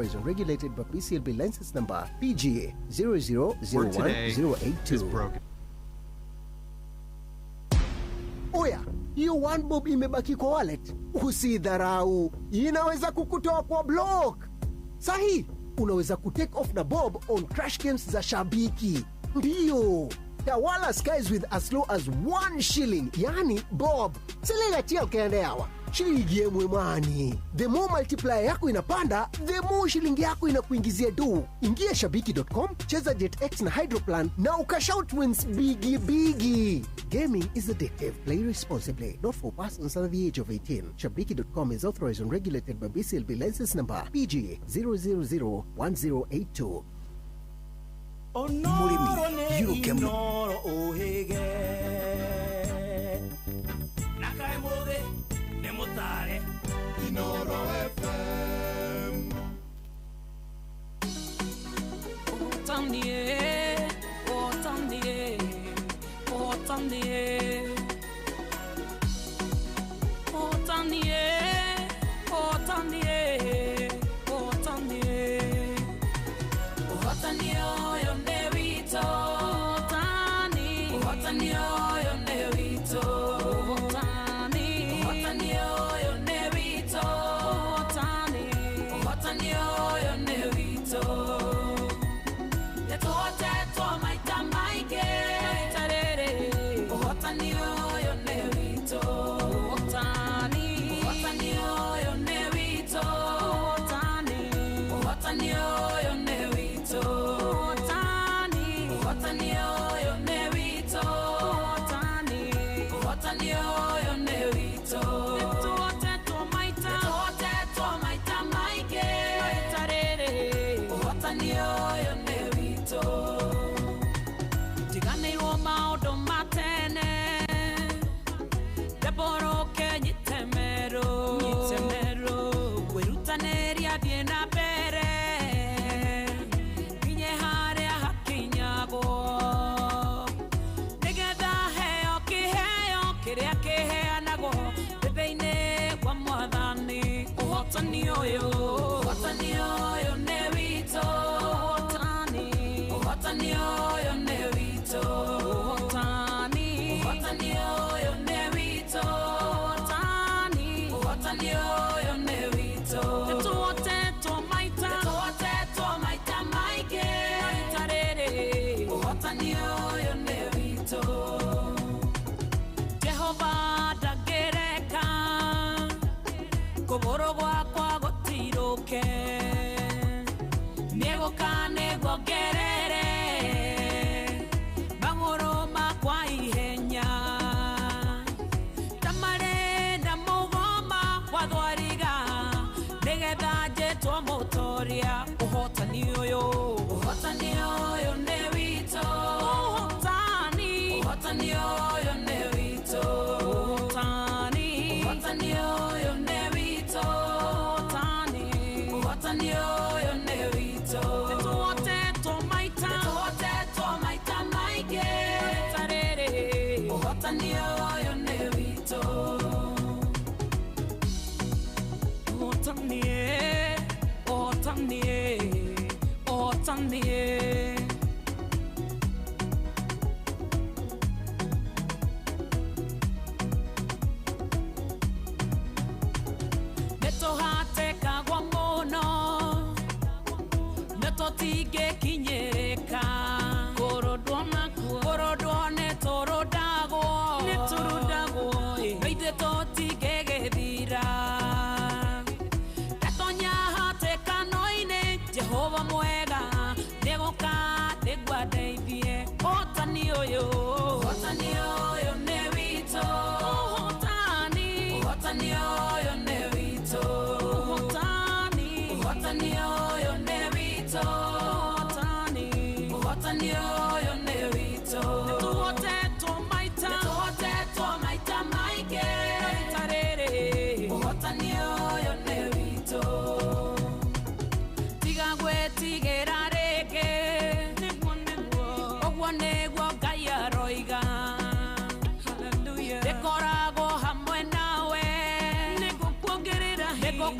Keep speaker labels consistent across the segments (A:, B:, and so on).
A: is regulated by PCLB license number PGA 0001082. Oya, hiyo 1 bob imebaki kwa wallet. Usidharau, inaweza kukutoa kwa block. Sahi, unaweza kutake off na bob on crash games za Shabiki. Ndiyo, tawala skies with as low as 1 shilling, yani bob. Silega tia ukaende hawa. Shilingi yemwe mani. The more multiplier yako inapanda, the more shilingi yako inakuingizia do. Ingia shabiki.com, cheza JetX na Hydroplan na ukashout wins bigi. Gaming is addictive. Play responsibly. Not for persons under the age of 18. Shabiki.com is authorized and regulated by BCLB license number PGA 0001082.
B: Murimi, Yurukemu. Inoro FM.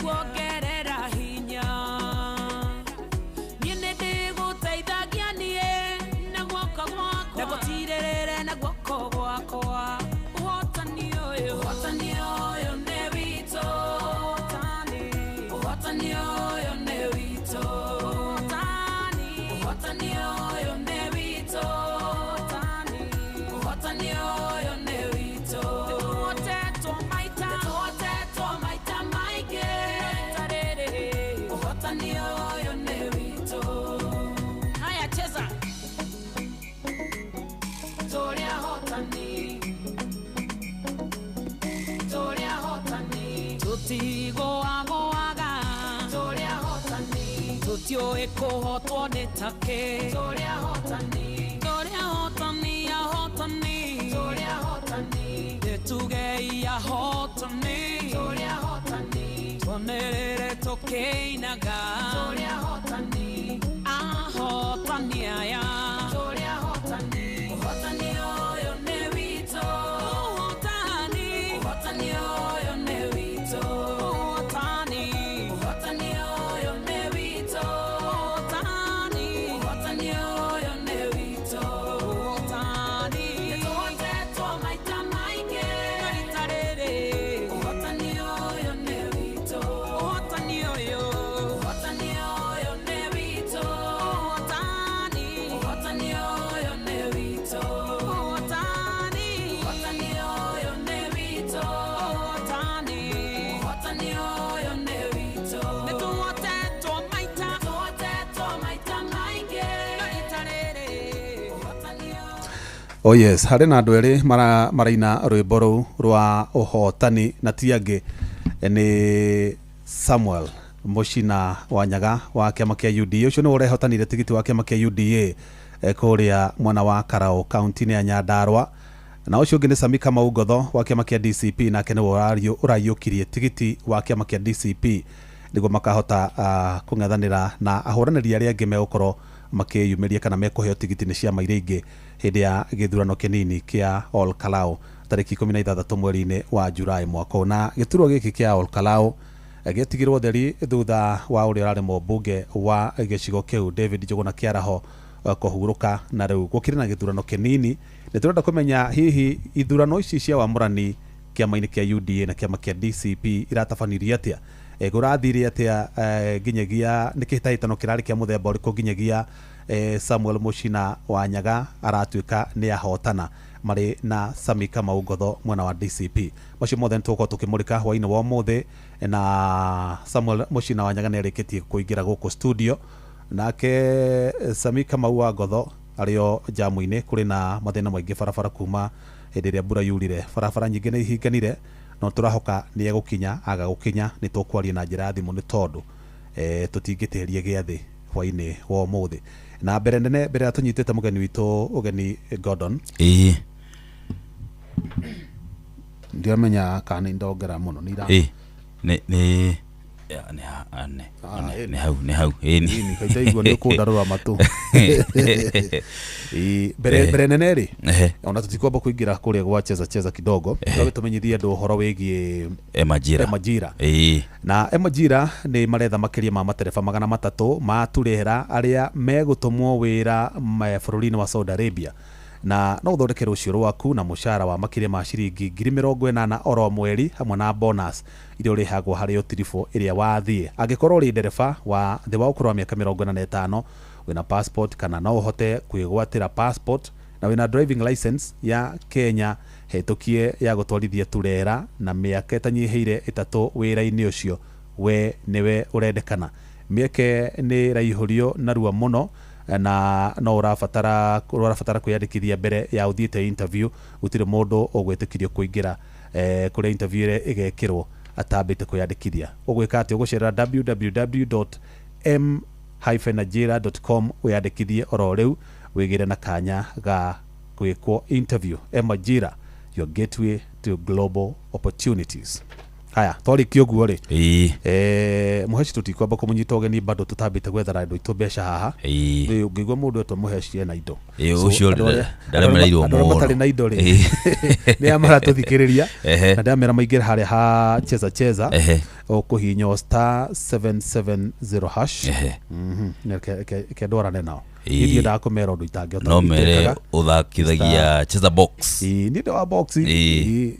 C: Kuogerera hinya Haya cheza. Toria hotani. Toria hotani. Tutigo agoaga. Toria hotani. Tutio eko hotwa netake. Toria hotani. Toria hotani ya hotani. Toria hotani. Detuge ya hotani. Toria hotani. Tonerere tokeinaga. Toria hotani. Ah hotani ya. Toria hotani. Hotani oyo nevito. Hotani. Hotani oyo nevito. Hotani. Hotani oyo nevito. Hotani. Hotani oyo nevito. Hotani. Netote to maita maike. Naritarere. Hotani oyo nevito. Hotani oyo. Hotani oyo nevito. Hotani. Hotani oyo nevito. Hotani. Hotani oyo nevito. Hotani. Hotani oyo nevito. Netote to maita. Netote to maita maike. Naritarere. Hotani oyo.
D: Oh yes, hari na andu eri maraina rwimbo ruu rwa uhotani na tiangi ni Samuel Muchina wa Nyaga wa kiama kia UDA. Ucio ni urehotanire tigiti wa kiama kia UDA kuria mwana wa Karao kaunti ya Nyandarua, na ucio ungi ni Sami Kamau Ngotho wa kiama kia DCP na kene urayukirie tigiti wa kiama kia DCP niguo makahota kung'ethanira na ahuraniri aria angi megukorwo makiyumiria kana mekuheo tigiti ni ciama iria ingi hindi ya githurano kinini kia Ol Kalou tariki 16 mweri-ini wa Julai mwaka na giturwo giki kia Ol Kalou gitigirwo theri thutha wa uria urari mbunge wa gicigo kiu David Njuguna Kiaraho kuhuruka, na riu gukiri na githurano kinini ni turenda kumenya hihi ithurano ici cia wamurani kiama-ini kia UDA na kiama kia DCP iratabanirie atia, gurathire atia nginyagia ni kihitahitano kirari kia muthemba uriku nginyagia Samuel Muchina wa Nyaga aratuika ni ahotana mari na Sami Kamau Ngotho mwena wa DCP. Macio mothe nituko tukimurika hwaini wa mothe, na Samuel Muchina wa Nyaga ni arikitie kuingira guku studio, nake Sami Kamau wa Ngotho ario jamu-ini kuri na mathina maingi barabara kuma hindi iria mbura yurire, barabara nyingi ni ihinganire, no turahoka ni egukinya agagukinya ni tukwaria na njira thimu ni tondu tutingitiria giathi hwaini wa mothe. Na mbere nene mbere atunyitete mugeni witu ugeni Gordon ndiamenya kana indongera muno nira
E: ne hau
D: ni kaitaigwa ni kundarura matu mbere nene ri ona tutikwamba kuingira kuria gwa cheza kidogo twabe tumenyithie andu horo wigie Emajira na Emajira ni maretha makiria ma matereba 300 maturehera aria megutumwo wira bururi-ini wa Saudi Arabia, na no uthondekere ucio waku na mushara wa makiria ma ciringi 80,000 oro mweri hamwe na bonus iria urihagwo hari utirifo iria wathie. Angikorwo ri ndereba wa thi wa ukuru wa miaka 45 wina passport kana no uhote kwigwatira passport na wina driving license ya Kenya hetukie ya gutwarithia turera na miaka itanyiheire 3 wira-ini ucio, we niwe urendekana. Mieke ni raihurio narua muno, na no urabatara kwiyandikithia mbere ya uthiite interview. Gutire mundu ugwitikirio kuingira kuri interview ire igekirwo atambite kwiyandikithia. Ugwika ati ugucerera www.m-najira.com wiyandikithie oro riu wigire na kanya ga gwikwo interview. Emajira, your gateway to global opportunities. Haya, twariki uguo ri muheci tutikwamba kumunyita ugeni bado tutambite gwethara indo itu besha haha ngigwa mundu eto muheci na indo
E: ucio ndare merairwo
D: mo batari na indo ri ni amara tuthikiriria na ndamera maingira hari ha cheza ukuhinyo star 770 hash ke dora nao Idio da kumera undu itangihota
E: no mere uthakithagia cheza box
D: ni ndo wa box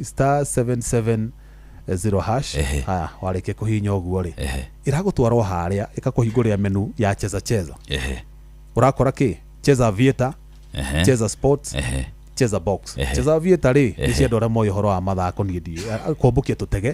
D: star 770 hash. Haya, wareke kuhinya uguo ri iragutwarwo haria ikakuhingurira menu ya cheza urakora ki cheza vieta cheza sports Cheza Box. Cheza Aviator rĩ ni cia andũ moyo horo wa mathako ni ndi kwambukia tutege.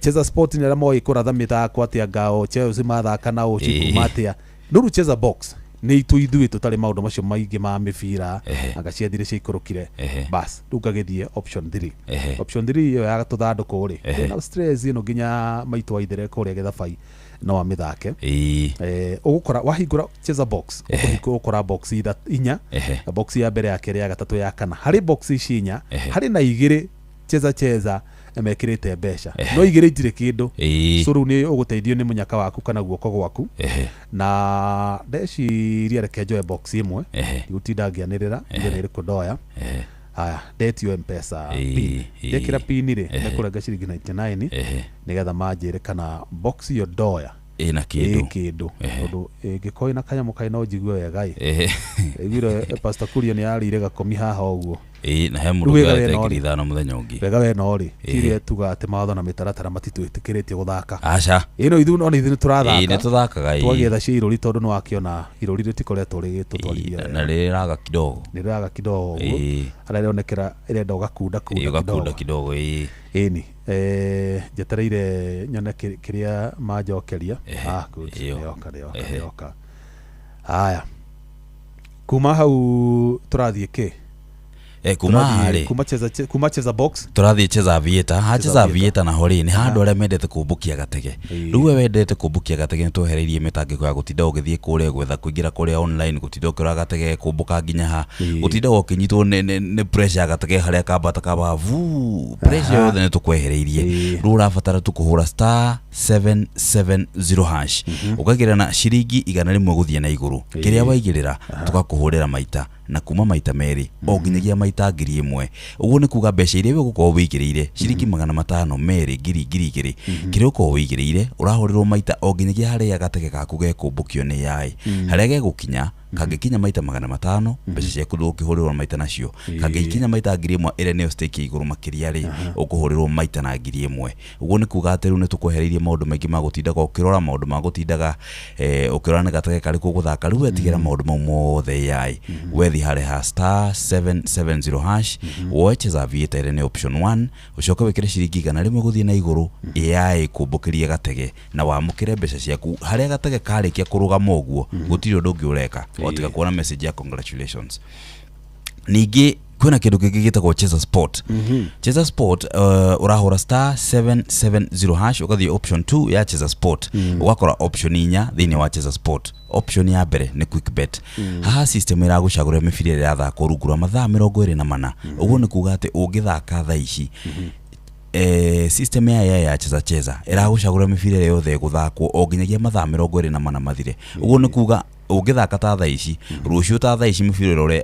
D: Cheza Sport ni moyo kuratha mithako atia ngao Chelsea mathaka na uchiku matia. Nuru Cheza Box ni ithuithui tutari maundu macio maingi ma mibira agaciathire ciikurukire bas rugagithie option 3 option 3 iyo ya tuthanduku ri na stress ino nginya maitu waithere kuria gethabai no wa mithake ugukora wahingura Cheza Box ukora box inya box ya mbere ya keri ya gatatu ya kana hari box ici hari na igiri Cheza emekirite mbeca no igire itire kindu curu ni uguteithio ni munyaka waku kana guoko gwaku na ndeci reke njoe box imwe gutinda ngianirira ngianire kudoya haya date yo mpesa dekira pin ri nekurenga ciringi 99 nigetha manjire kana box yo doya
E: na kindu
D: undu ngikoina kanyamu kaina njigwe wega igire pastor Kurio ni arire gakomi haha uguo
E: na he muruga tegiriza na muthenya ungi
D: wega we no ri kire tuga ate matho na mitaratara matitwitikiretie guthaka
E: acha
D: ino ithu no ni ithu turathaka
E: ni tuthakaga
D: twagetha cia irori tondu no akiona irori ritikoretwo rigitutwarithia
E: na riraga
D: kidogo ara rionekera irenda ugakunda
E: kidogo
D: ni jetereire nyone kiria majokeria yoka haya kuma hau turathie ki kuma Cheza Box
E: turathie Cheza Aviator na hori ni handu aria mendete kumbukia gatege riu we wendete kumbukia gatege nituhereirie mitangiko ya gutinda ugithie kuria gwetha kuingira kuria online gutinda ukira gatege kumbuka nginya ha gutinda ukinyitwo ni pressure gatege haria kambata kabavu pressure yothe ni tukwehereirie riu urabatara tukuhura *770# ukagira na ciringi 100 guthie na iguru kiria waigirira tukakuhurira maita na kuma maita meri o nginyagia maita 1000 uguo ni kuga mbeca iria we gukorwo wigiriire ciringi 500 meri ngiri kiria ukorwo wigiriire urahurirwo maita o nginyagia haria gatege gaku gekumbukio ni yai haria gegukinya kangikinya maita 500 mbeca ciaku ndukihurirwo maita nacio kangikinya maita 1000 ire niyo stake iguru makiria ri ukuhurirwo maita na 1000 uguo ni kuga ateru ni tukuhereirie maundu maingi ma gutindaga ukirora maundu ma gutindaga ukirora ni gatege kari kuguthaka riu etigira maundu mau mothe yai wethi hare ha *770# woe Cheza Aviator ni option 1 ucoke wikire ciringi 100 guthie na iguru yai kumbukirie gatege na wamukire mbeca ciaku haria gatege karikia kurugama uguo gutiri undu ungi ureka otiga kuona message ya congratulations ningi kwina kindu kingi gitagwo Cheza Sport Cheza Sport urahura *770# ukathie option 2 ya Cheza Sport ugakora option 4 thini wa Cheza Sport option ya mbere ni quick bet haha system iragucagura mibira ira thaka urugura mathaa 24 uguo ni kuga ati ungithaka thaa ici system ya Cheza iragucagura mibira yothe guthakwo o nginyagia mathaa 24 mathire uguo ni kuga ungithaka ta thaa ici rucio ta thaa ici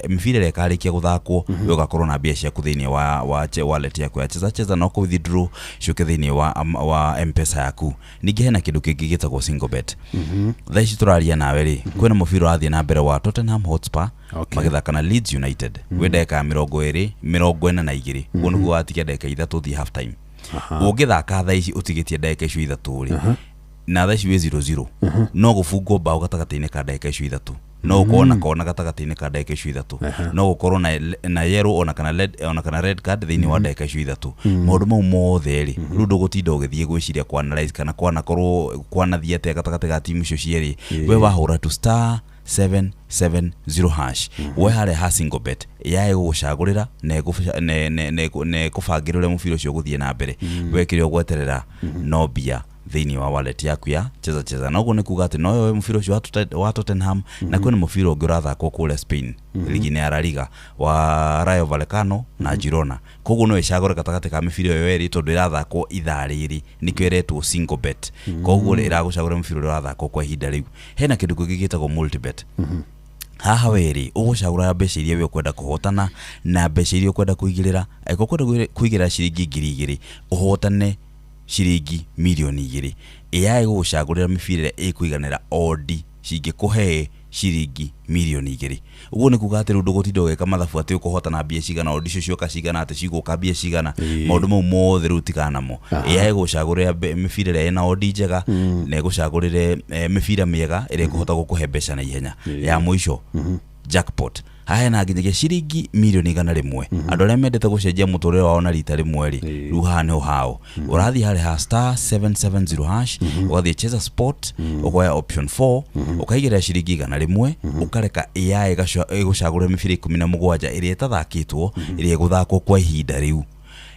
E: mibira ikarikia guthakwo ugakorwo na mbia ciaku thini wa wallet yaku ya Cheza no ku withdraw ciuke thini wa M-Pesa yaku ningi hena kindu kingi gitagwo single bet thaa ici turaria nawe ri kwina mubira athie na mbere wa Tottenham Hotspur magithaka na Leeds United wendeka 42 uguo ni gwatikia ndeka 3 thi half time ungithaka thaa ici utigitie ndeka icio 3 ri na thaa ici 0-0 no gufungwo bao gatagati-ini ka ndeka icio 3 no ukona kona gatagati-ini ka ndeka icio 3 no gukorwo na yellow ona kana red card thini wa ndeka icio 3 maundu mau mothe ri riu ndugutinda ugithie gwiciria kwa analyze kana kwana korwo kwanathia te gatagati ga timu icio cieri we wahura tu *770# we hare ha single bet yae gucagurira ne kubangirira mubira ucio guthie na mbere wekire ugweterera no bia thini wa wallet yaku ya Cheza na uguo ni kuga ati no we mubira ucio wa Tottenham na kwina mubira ungi urathakwo kule Spain ligi ni ya La Liga wa Rayo Vallecano na Girona koguo no icagure gatagati ka mibira yo eri tondu irathakwo ithaa riri nikyo iretwo single bet koguo iragucagura mubira urathakwo kwa ihinda riu hena kindu kingi gitagwo multi bet haha weri ugucagura mbeca iria we kwenda kuhotana na mbeca iria kwenda kuigirira aiko kwenda kuigirira ciringi 2000 uhotane ciringi milioni 2 AI gucagurira mibira ikuiganira odi cingikuhe ciringi milioni 2 uguo ni kuga ati rundu gutinda ugeka mathabu ati ukuhotana mbia cigana odi cio cioka cigana ati ciguka mbia cigana maundu mau mothe rutikana namo AI gucagurira mibira ina odi njega na gucagurire mibira miega iri kuhota gukuhe mbeca na ihenya ya mwisho jackpot haya na nginyagia ciringi mirioni 100 andu aria mendete gucenjia muturire wao na rita rimwe ri riu haha niho hao urathi hari ha star 770 hash ugathie cheza sport ukoya option 4 ukaigira ciringi 100 ukareka AI gucagura mibira 17 iria itathakitwo iria guthakwo kwa ihinda riu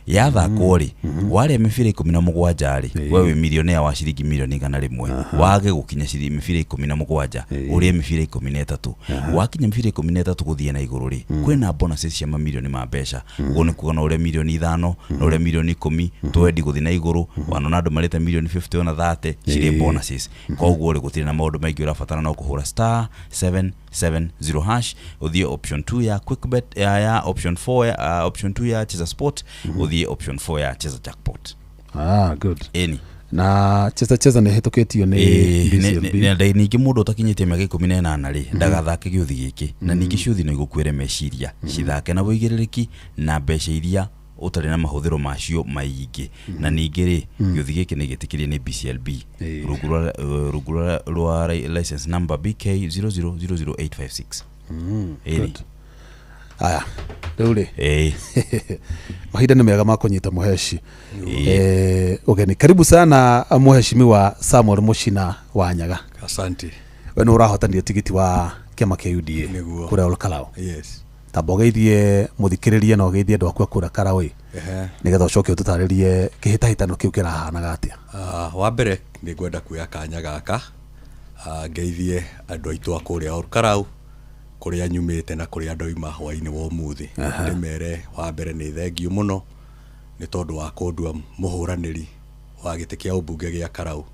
E: yathakwo ri wale mibira 17 ri wewe milionea wa ciringi mirioni 100 wage gukinya ciringi mibira 17 urie mibira 13 wakinya mibira 13 guthie na iguru ri kwina bonuses cia mamilioni ma mbeca gone kuona uria milioni 5 na uria milioni 10 twendi guthie na iguru wanona andu marite milioni 50 na 30 cirie bonuses koguo ri gutire na maundu maingi urabatara no kuhura star 770 hash uthie option 2 ya quick bet ya option 4 ya option 2 ya cheza sport uthie option 4 ya cheza jackpot.
D: Good.
E: Eni
D: na cheza ne hetuketio ni BCLB
E: na ningi mundu utakinyite miaka 18 ri ndagathake giuthi giki na ningi ciuthi no igukwire meciria cithake na buigiririki na mbeca iria utari na mahuthiro macio maingi na ningi ri giuthi giki ni gitikirie ni BCLB rugura rwa license number BK 0000856.
D: Good. Aya rĩu mahinda nĩ mega ma kũnyita muheshi ugeni karibu sana muheshimiwa Samuel Muchina wa Nyaga.
F: Asante.
D: We nĩ ũrahotanire tigiti wa kĩama kĩa UDA kũrĩa Olkalau.
F: Yes.
D: Tabogeithie muthikĩrĩrie na ũgeithie andũ aku kũrĩa Karawe nĩgetha ũcoke ũtũtarĩrie kĩhĩtahĩtano kĩu kĩrahanaga atĩa.
F: Wa mbere nĩ ngwenda kuoya kanya gaka ngeithie andũ aitũ a kũrĩa Olkalau kuria nyumite na kuria ndoima hwaini wa umuthi ndimere wa mbere ni thengio muno ni tondu wa kundua muhuraniri wa gite kia ubunge gia Karau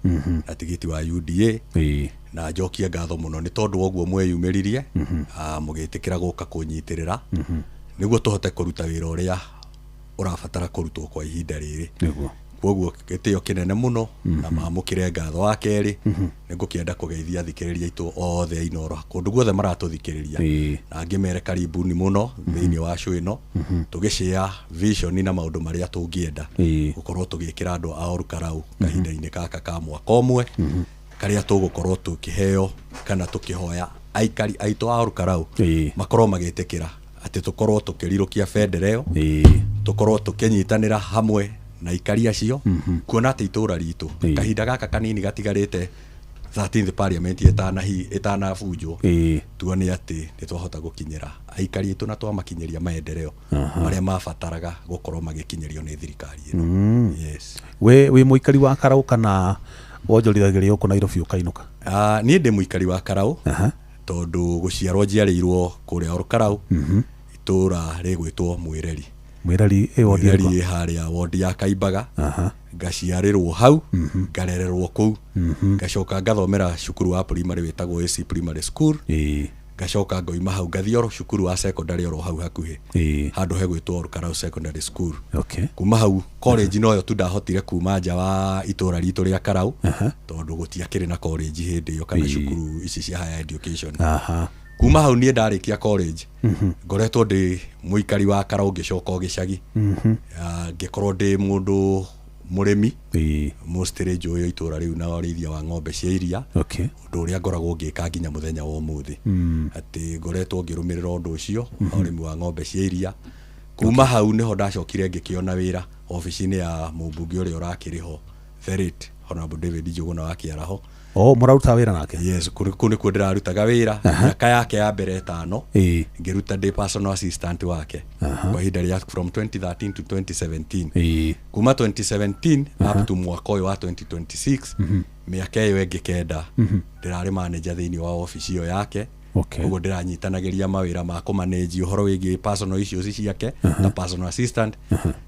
F: na tigiti wa UDA na njokia ngatho muno ni tondu woguo mweyumiririe mugitikira guka kunyitirira niguo tuhote kuruta wira uria urabatara kurutwo kwa ihinda riri koguo gitio kinene muno na mamukire ngatho wa keri nigukienda kugeithia thikiriria itu othe Inoro kundu guothe maratuthikiriria na ngimere karibuni muno thiini wa show ino tugishia vision na maundu maria tungienda gukorwo tugikira andu a Olkalau kahinda-ini kaka ka mwaka umwe karia tugukorwo tukiheo kana tukihoya aikari aitu a Olkalau makorwo magitikira ati tukorwo tukirirukia federal tukorwo tukinyitanira hamwe na ikari acio kuona ati itura ritu kahinda gaka kanini gatigarite 13th parliament etana fujo tuone ati nitwahota gukinyira aikari itu na twamakinyiria maendeleo maria mabataraga gukorwo magikinyirio ni thirikari ino. Yes.
D: We muikari wa Karau kana wonjorithagirio ku Nairobi ukainuka?
F: Ni ndi muikari wa Karau tondu guciarwo njiarirwo kuria Olkalau itura rigwitwo Mwireri Mwireri haria wodi ya Kaimbaga ngaciarirwo hau ngarererwo kuu ngacoka ngathomera cukuru wa primary wetagwo AC Primary School ngacoka ngoima hau ngathie cukuru wa secondary oro hau hakuhi handu hegwitwo Olkalau Secondary School. Kuma hau college no yo tu ndahotire kuma nja wa itura ritu ria Karau tondu gutiakire na college hindi yo kana cukuru ici cia higher education. Kuma hau nie ndarikia college ngoretwo ndi muikari wa Karau ngicoka gicagi ngikorwo ndi mundu murimi mostly joyo itura riu na orithia wa ng'ombe cia iria undu uria ngoragwo ngika nginya muthenya wa umuthi ati ngoretwo ngirumirira undu ucio urimi wa ng'ombe cia iria. Kuma hau niho ndacokire ngikiona wira ofici-ini ya mubunge uria urakiriho Ferit Honorable David Njuguna wa Kiaraho.
D: Muraruta wira nake?
F: Yes, kuni ndirarutaga wira miaka yake ya mbere 5 ngiruta ndi personal assistant wake kwa ihinda ria from 2013 to 2017 kuma 2017 up to mwaka uyu wa 2026 miaka iyo ingi kenda ndirari manager thiini wa office iyo yake ugo ndiranyitanagiria mawira ma kumanage uhoro wigi personal issues ciake na personal assistant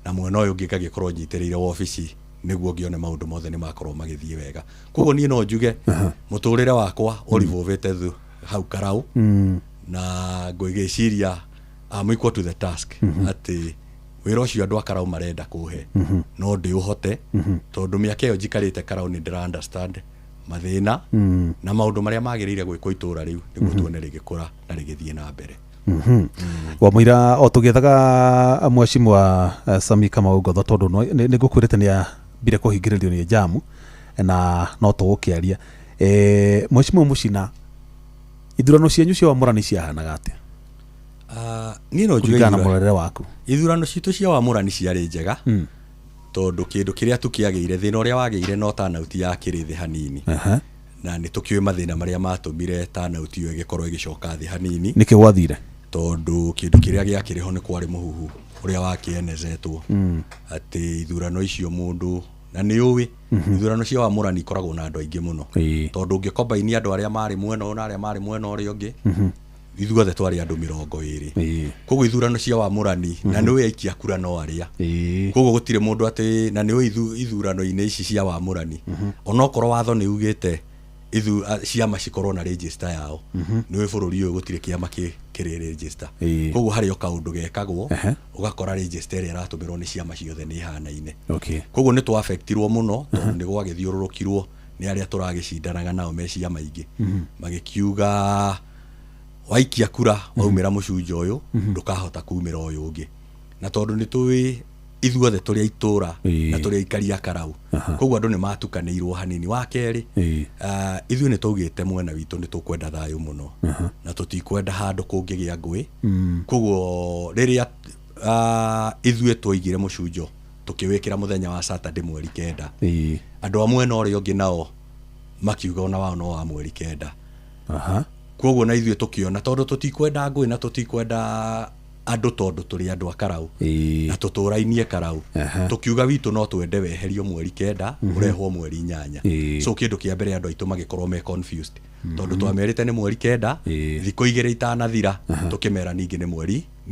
F: na mwena uyu ngikorwo nyitirire office niguo ngione maundu mothe ni makorwo magithie wega. Koguo ni no njuge muturire wakwa urivovete thu hau Karau na ngwigiciria I'm equal to the task ati wira ucio andu a Karau marenda kuhe no ndi uhote tondu miaka iyo njikarite Karau ni ndira understand mathina na maundu maria magirire gwikwo itura riu niguo tuone rigikura na rigithie na mbere.
D: Wa muira o tugethaga mheshimiwa Sami Kamau Ngotho tondu ni gukwirite ni bire kuhingiririo ni jamu na no tugukiaria mheshimiwa Muchina ithurano cianyu cia wamũrani ciahanaga atia?
F: Niĩ no njuge
D: kũringana na mũrere waku.
F: ithurano citũ cia wamũrani ciarĩ njega tondũ kĩndũ kĩrĩa tũkĩagĩire thĩna ũrĩa wagĩire no turnout ya kĩrĩ thĩ hanini na nĩ tũkĩũĩ mathĩna marĩa matũmire turnout ĩyo ĩgĩkorwo ĩgĩcoka thĩ hanini.
D: Nĩkĩ gwathire?
F: Tondũ kĩndũ kĩrĩa gĩakĩrĩho nĩ kwarĩ mũhuhu ũrĩa wakĩenezetwo atĩ ithurano icio mũndũ na nĩ ũĩ ithurano cia wamũrani ikoragwo na andũ aingĩ mũno tondũ ũngĩkombaini andũ arĩa marĩ mwena ũyũ na arĩa marĩ mwena ũrĩa ũngĩ ithuothe twarĩ andũ 20. Koguo ithurano cia wamũrani na nĩ ũĩ aikia kura no arĩa. Koguo gũtirĩ mũndũ atĩ na nĩ ũĩ ithurano-inĩ ici cia wamũrani onokorwo watho nĩ ugĩte ciama cikorwo na register yao nĩ ũĩ bũrũri ũyũ gũtirĩ kĩama kĩrĩ register. Koguo harĩ o kaũndũ gekagwo ũgakora register ĩrĩa ĩratũmĩrwo nĩ ciama ciothe nĩ ihanaine. Koguo nĩ twaffectirwo mũno tondũ nĩ gwagĩthiũrũrũkirwo nĩ arĩa tũragĩcindanaga nao me ciama ingĩ magĩkiuga waikia kura waumĩra mũcunjĩ ũyũ ndũkahota kumĩra ũyũ ũngĩ, na tondũ nĩ tũĩ ithuothe tũrĩ itũra na tũrĩ aikari a Karau koguo andũ nĩ matukanĩirwo hanini. Wa kerĩ ithuĩ nĩ twaugĩte mwena witũ nĩ tũkwenda thayũ mũno na tũtikwenda handũ kũngĩgĩa ngũĩ. Koguo rĩrĩa ithuĩ twaigire mũcunjĩ tũkĩwĩkĩra mũthenya wa Saturday mweri 9 andũ a mwena ũrĩa ũngĩ nao makiuga ona wao no wa mweri 9. Koguo na ithuĩ tũkĩona tondũ tũtikwenda ngũĩ na tũtikwenda andũ tondũ tũrĩ andũ a Karau na tũtũrainie Karau tũkiuga witũ no twende weherio mweri 9 ũrehwo mweri 8. So kĩndũ kĩa mbere andũ aitũ magĩkorwo me confused tondũ twamerĩte nĩ mweri 9 thikũ 2 itanathira tũkĩmera ningĩ nĩ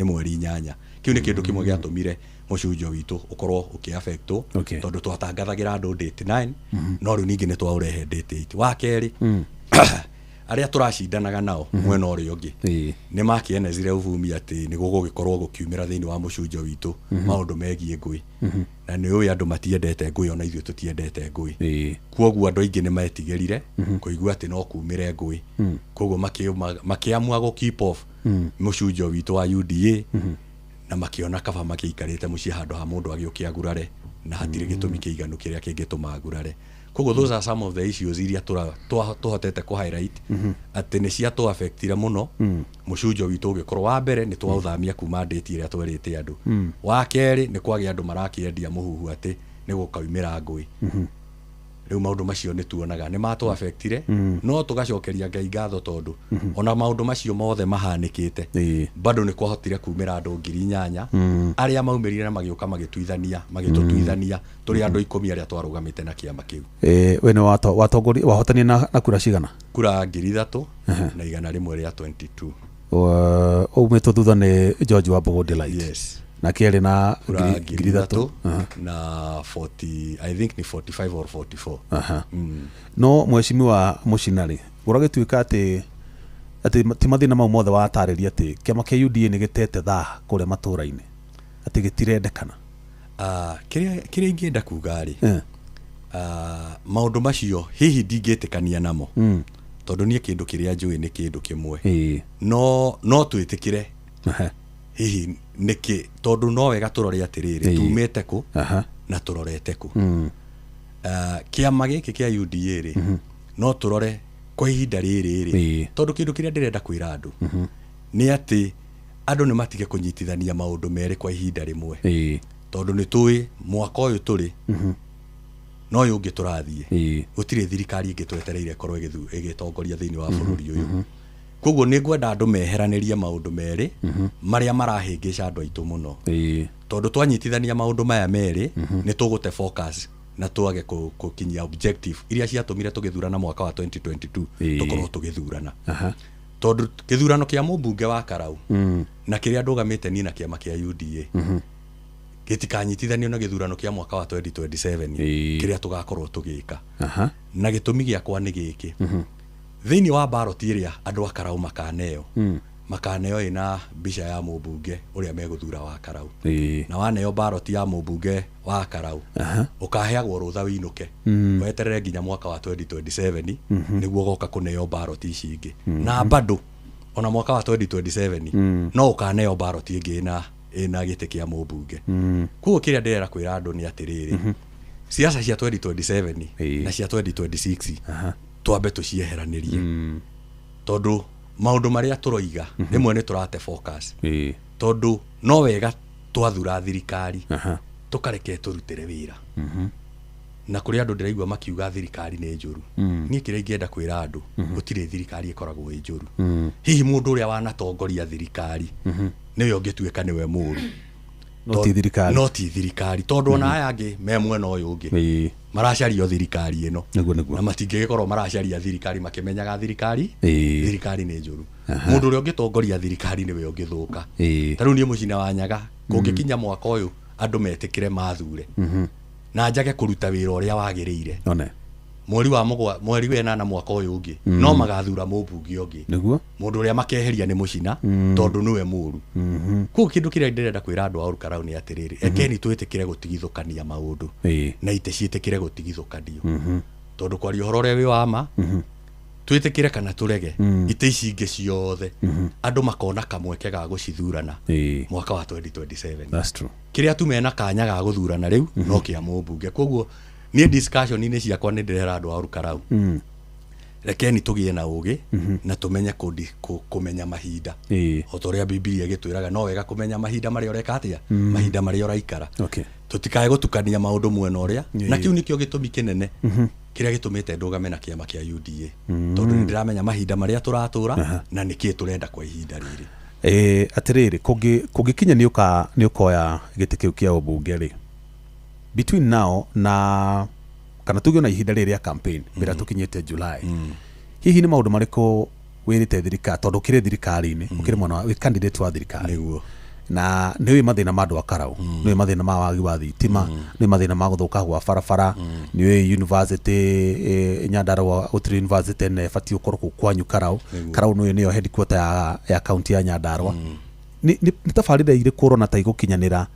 F: mweri 8. Kĩu nĩ kĩndũ kĩmwe gĩatũmire mũcunjĩ witũ ũkorwo ũkĩaffectwo tondũ twatangathagĩra andũ date 9 no rĩu ningĩ nĩ twaũrehe date 8. Wa kerĩ arĩa tũracindanaga nao mwena ũrĩa ũngĩ nĩ makĩenezire uvumi atĩ nĩ gũgũgĩkorwo gũkiumĩra thĩinĩ wa mũcunjĩ witũ maũndũ megiĩ ngũĩ na nĩ ũĩ andũ matiendete ngũĩ ona ithuĩ tũtiendete ngũĩ. Koguo andũ aingĩ nĩ metigĩrire kũigua atĩ no kumĩre ngũĩ. Koguo makĩamua gũ keep off mũcunjĩ witũ wa UDA na makĩona kaba makĩikarĩte mũciĩ handũ ha mũndũ agĩũkia gurare na hatirĩ gĩtũmi kĩiganu kĩrĩa kĩngĩtũma gurare. Koguo those are some of the issues iria tuhotete ku highlight atĩ nĩ cia tu affectire mũno mũcunjĩ witũ ũgĩkorwo. Wa mbere nĩ twaũthamia kuma date ĩrĩa twerĩte andũ. Wa kerĩ nĩ kwagĩa andũ marakĩendia mũhuhu atĩ nĩ gũkaumĩra ngũĩ. Rĩu maũndũ macio nĩ tuonaga nĩ matũ affectire no tũgacokeria Ngai ngatho tondũ ona maũndũ macio mothe mahanĩkĩte bado nĩ kwahotire kumĩra andũ 8,000 arĩa maumĩrire na magĩũka magĩtũtuithania tũrĩ andũ 10 arĩa twarũgamĩte na kĩama kĩu.
D: We nĩ wahotania na kura cigana?
F: Kura 3,000 na 100 rĩa 22.
D: Umĩtwo thutha nĩ George Wambugu Delight.
F: Yes.
D: Na kĩrĩ na
F: 3,000 na 40 I think ni 45 or 44.
D: No mheshimiwa Mũcinarĩ ũragĩtuĩka atĩ ti mathĩna mau mothe watarĩria atĩ kĩama kĩa UDA nĩ gĩtete thaa kũrĩa matũra-inĩ atĩ gĩtirendekana.
F: Kĩrĩa ingĩenda kuga rĩ maũndũ macio hihi ndingĩtĩkania namo tondũ niĩ kĩndũ kĩrĩa njũĩ nĩ kĩndũ kĩmwe no twĩtĩkĩre hihi nĩkĩ tondũ no wega tũrore atĩrĩrĩ tumĩte kũ na tũrorete kũ. Kĩama gĩkĩ kĩa UDA rĩ no tũrore kwa ihinda rĩrĩ tondũ kĩndũ kĩrĩa ndĩrenda kwĩra andũ nĩ atĩ andũ nĩ matige kũnyitithania maũndũ merĩ kwa ihinda rĩmwe tondũ nĩ tũĩ mwaka ũyũ tũrĩ no ũyũ ũngĩ tũrathiĩ gũtirĩ thirikari ĩngĩtwetereire korwo ĩgĩtongoria thĩinĩ wa bũrũri ũyũ. Koguo nĩ ngwenda andũ meheranĩrie maũndũ merĩ marĩa marahĩngĩca andũ aitũ mũno tondũ twanyitithania maũndũ maya merĩ nĩ tũgũte focus na twage gũkinyia objective iria ciatũmire tũgĩthurana mwaka wa 2022 tũkorwo tũgĩthurana. Tondũ gĩthurano kĩa mũmbunge wa Karau na kĩrĩa ndũgamĩte niĩ na kĩama kĩa UDA gĩtikanyitithanio na gĩthurano kĩa mwaka wa 2027 kĩrĩa tũgakorwo tũgĩka. Na gĩtũmi gĩakwa nĩ gĩkĩ thĩinĩ wa ballot ĩrĩa andũ a Karau makaneo ĩna mbica ya mũmbunge ũrĩa megũthura wa Karau na waneo ballot ya mũmbunge wa Karau ũkaheagwo rũtha wĩinũke weterere nginya mwaka wa 2027 nĩguo goka kũneo ballot ici ingĩ na bado ona mwaka wa 2027 no ũkaneo ballot ingĩ ĩna gĩtĩ kĩa mũmbunge. Koguo kĩrĩa ndĩrenda kwĩra andũ nĩ atĩrĩrĩ siasa cia 2027 na cia 2026 twambe tũcieheranĩrie tondũ maundu maria turoiga rimwe ni turate focus
D: ĩ
F: tondu no wega twathura thirikari
D: aha
F: tukareke turutire wira na kuri andu ndiraigua makiuga thirikari ni njuru nie kire ingienda kwira andu gutire thirikari ikoragwo i njuru hihi mundu uria wanatongoria thirikari niwe ungituika niwe muru
D: no ti thirikari
F: tondu ona aya angi me mwena uyu ungi
D: ĩ
F: maracaria thirikari ino
D: nĩguo
F: na matingĩgĩkorwo maracaria thirikari makimenyaga thirikari
D: ĩ
F: thirikari nĩ njũru mundu uria ungitongoria thirikari niwe ungithuka
D: ĩ
F: taru nie mucina wa Nyaga kungikinya mwaka uyu andu metikire mathure na njage kuruta wira uria wagiriire
D: one
F: mweri wenana mwaka uyu ungi no magathura mubungi ungi
D: nĩguo
F: mundu uria makeheria ni mucina tondu niwe muru ku kindu kiria ndirenda kwira andu a Olkarau ni atiriri ekeni twitikire gutigithukania maundu
D: ĩ
F: na ite ciitikire gutigithukanio tondu kwaria uhoro uria wi wa ma twitikire kana turege ite ici ingi ciothe andu makona kamweke ga gucithurana
D: ĩ
F: mwaka wa 2027
D: that's true
F: kiria tu mena kanya ga guthurana riu no kia mubunge koguo nie discussion ini ciakwa ni ndirera andu a Olkarau rekeni tugie na ugi na tumenye kumenya mahinda
D: ĩ
F: otoria Biblia igitwiraga no wega kumenya mahinda maria ureka atia mahinda maria uraikara
D: okay
F: tutikae gutukania maundu mwena uria na kiu nikio gitumi kinene kiria gitumite ndugame na kiama kia UDA tondu ndiramenya mahinda maria turatura na niki turenda kwa ihinda riri
D: atiriri kungikinya ni ukoya giti kiu kia ubunge ri between now na kana tugio na ihinda riri ya campaign mbira tukinyete July hihi ni maundu mariko wirite thirikari tondu kire thirikari-ini ukire mwana wi candidate wa thirikari
F: niguo
D: na niwe mathina ma andu a Karau niwe mathina ma wagi wa thitima niwe mathina ma guthuka gwa barabara niwe university Nyandarua utri university ne fati ukorwo kwanyu Karau niyo headquarter ya county ya Nyandarua ni tafarida ire korona ta igukinyanira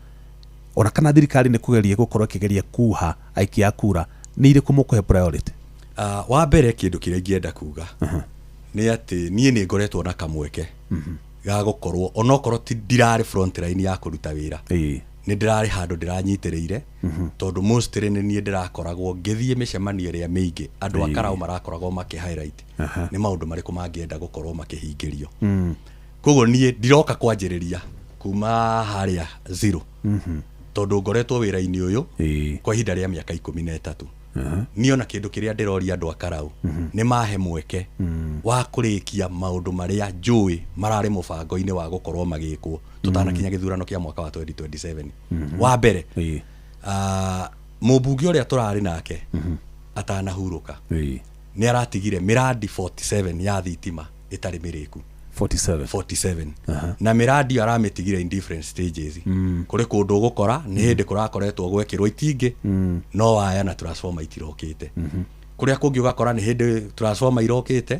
D: ona kana thirikari ni kugeria gukorwo kigeria kuha aikia kura ni ire kumukohe priority
F: wa mbere kindu kiria ngienda kuga ni ati nie ni ngoretwo na kamweke ga gukorwo onokorwo ti ndirari front line ya kuruta wira
D: ni
F: ndirari handu ndiranyitiriire tondu mostly ni nie ndirakoragwo ngithie micemanio ria mingi andu a Karau marakoragwo maki highlight ni maundu mariku mangienda gukorwo makihingirio koguo nie ndiroka kwanjiriria kuma haria zero tondu ngoretwo wira-ini uyu kwa ihinda ria miaka 13 niona kindu kiria ndiroria andu a Karau ni mahe mweke wa kurikia maundu maria njui marari mubango-ini wa gukorwo magikwo tutanakinya githurano kia mwaka wa 2027 wa mbere mubunge uria turari nake atanahuruka ni aratigire miradi 47 ya thitima itari miriku 47 na miradi aramitigire in different stages kuri kundu gukora ni hindi kurakoretwo gwekirwo itingi no waya na transformer itirokite kuria kungi ugakora ni hindi transformer irokite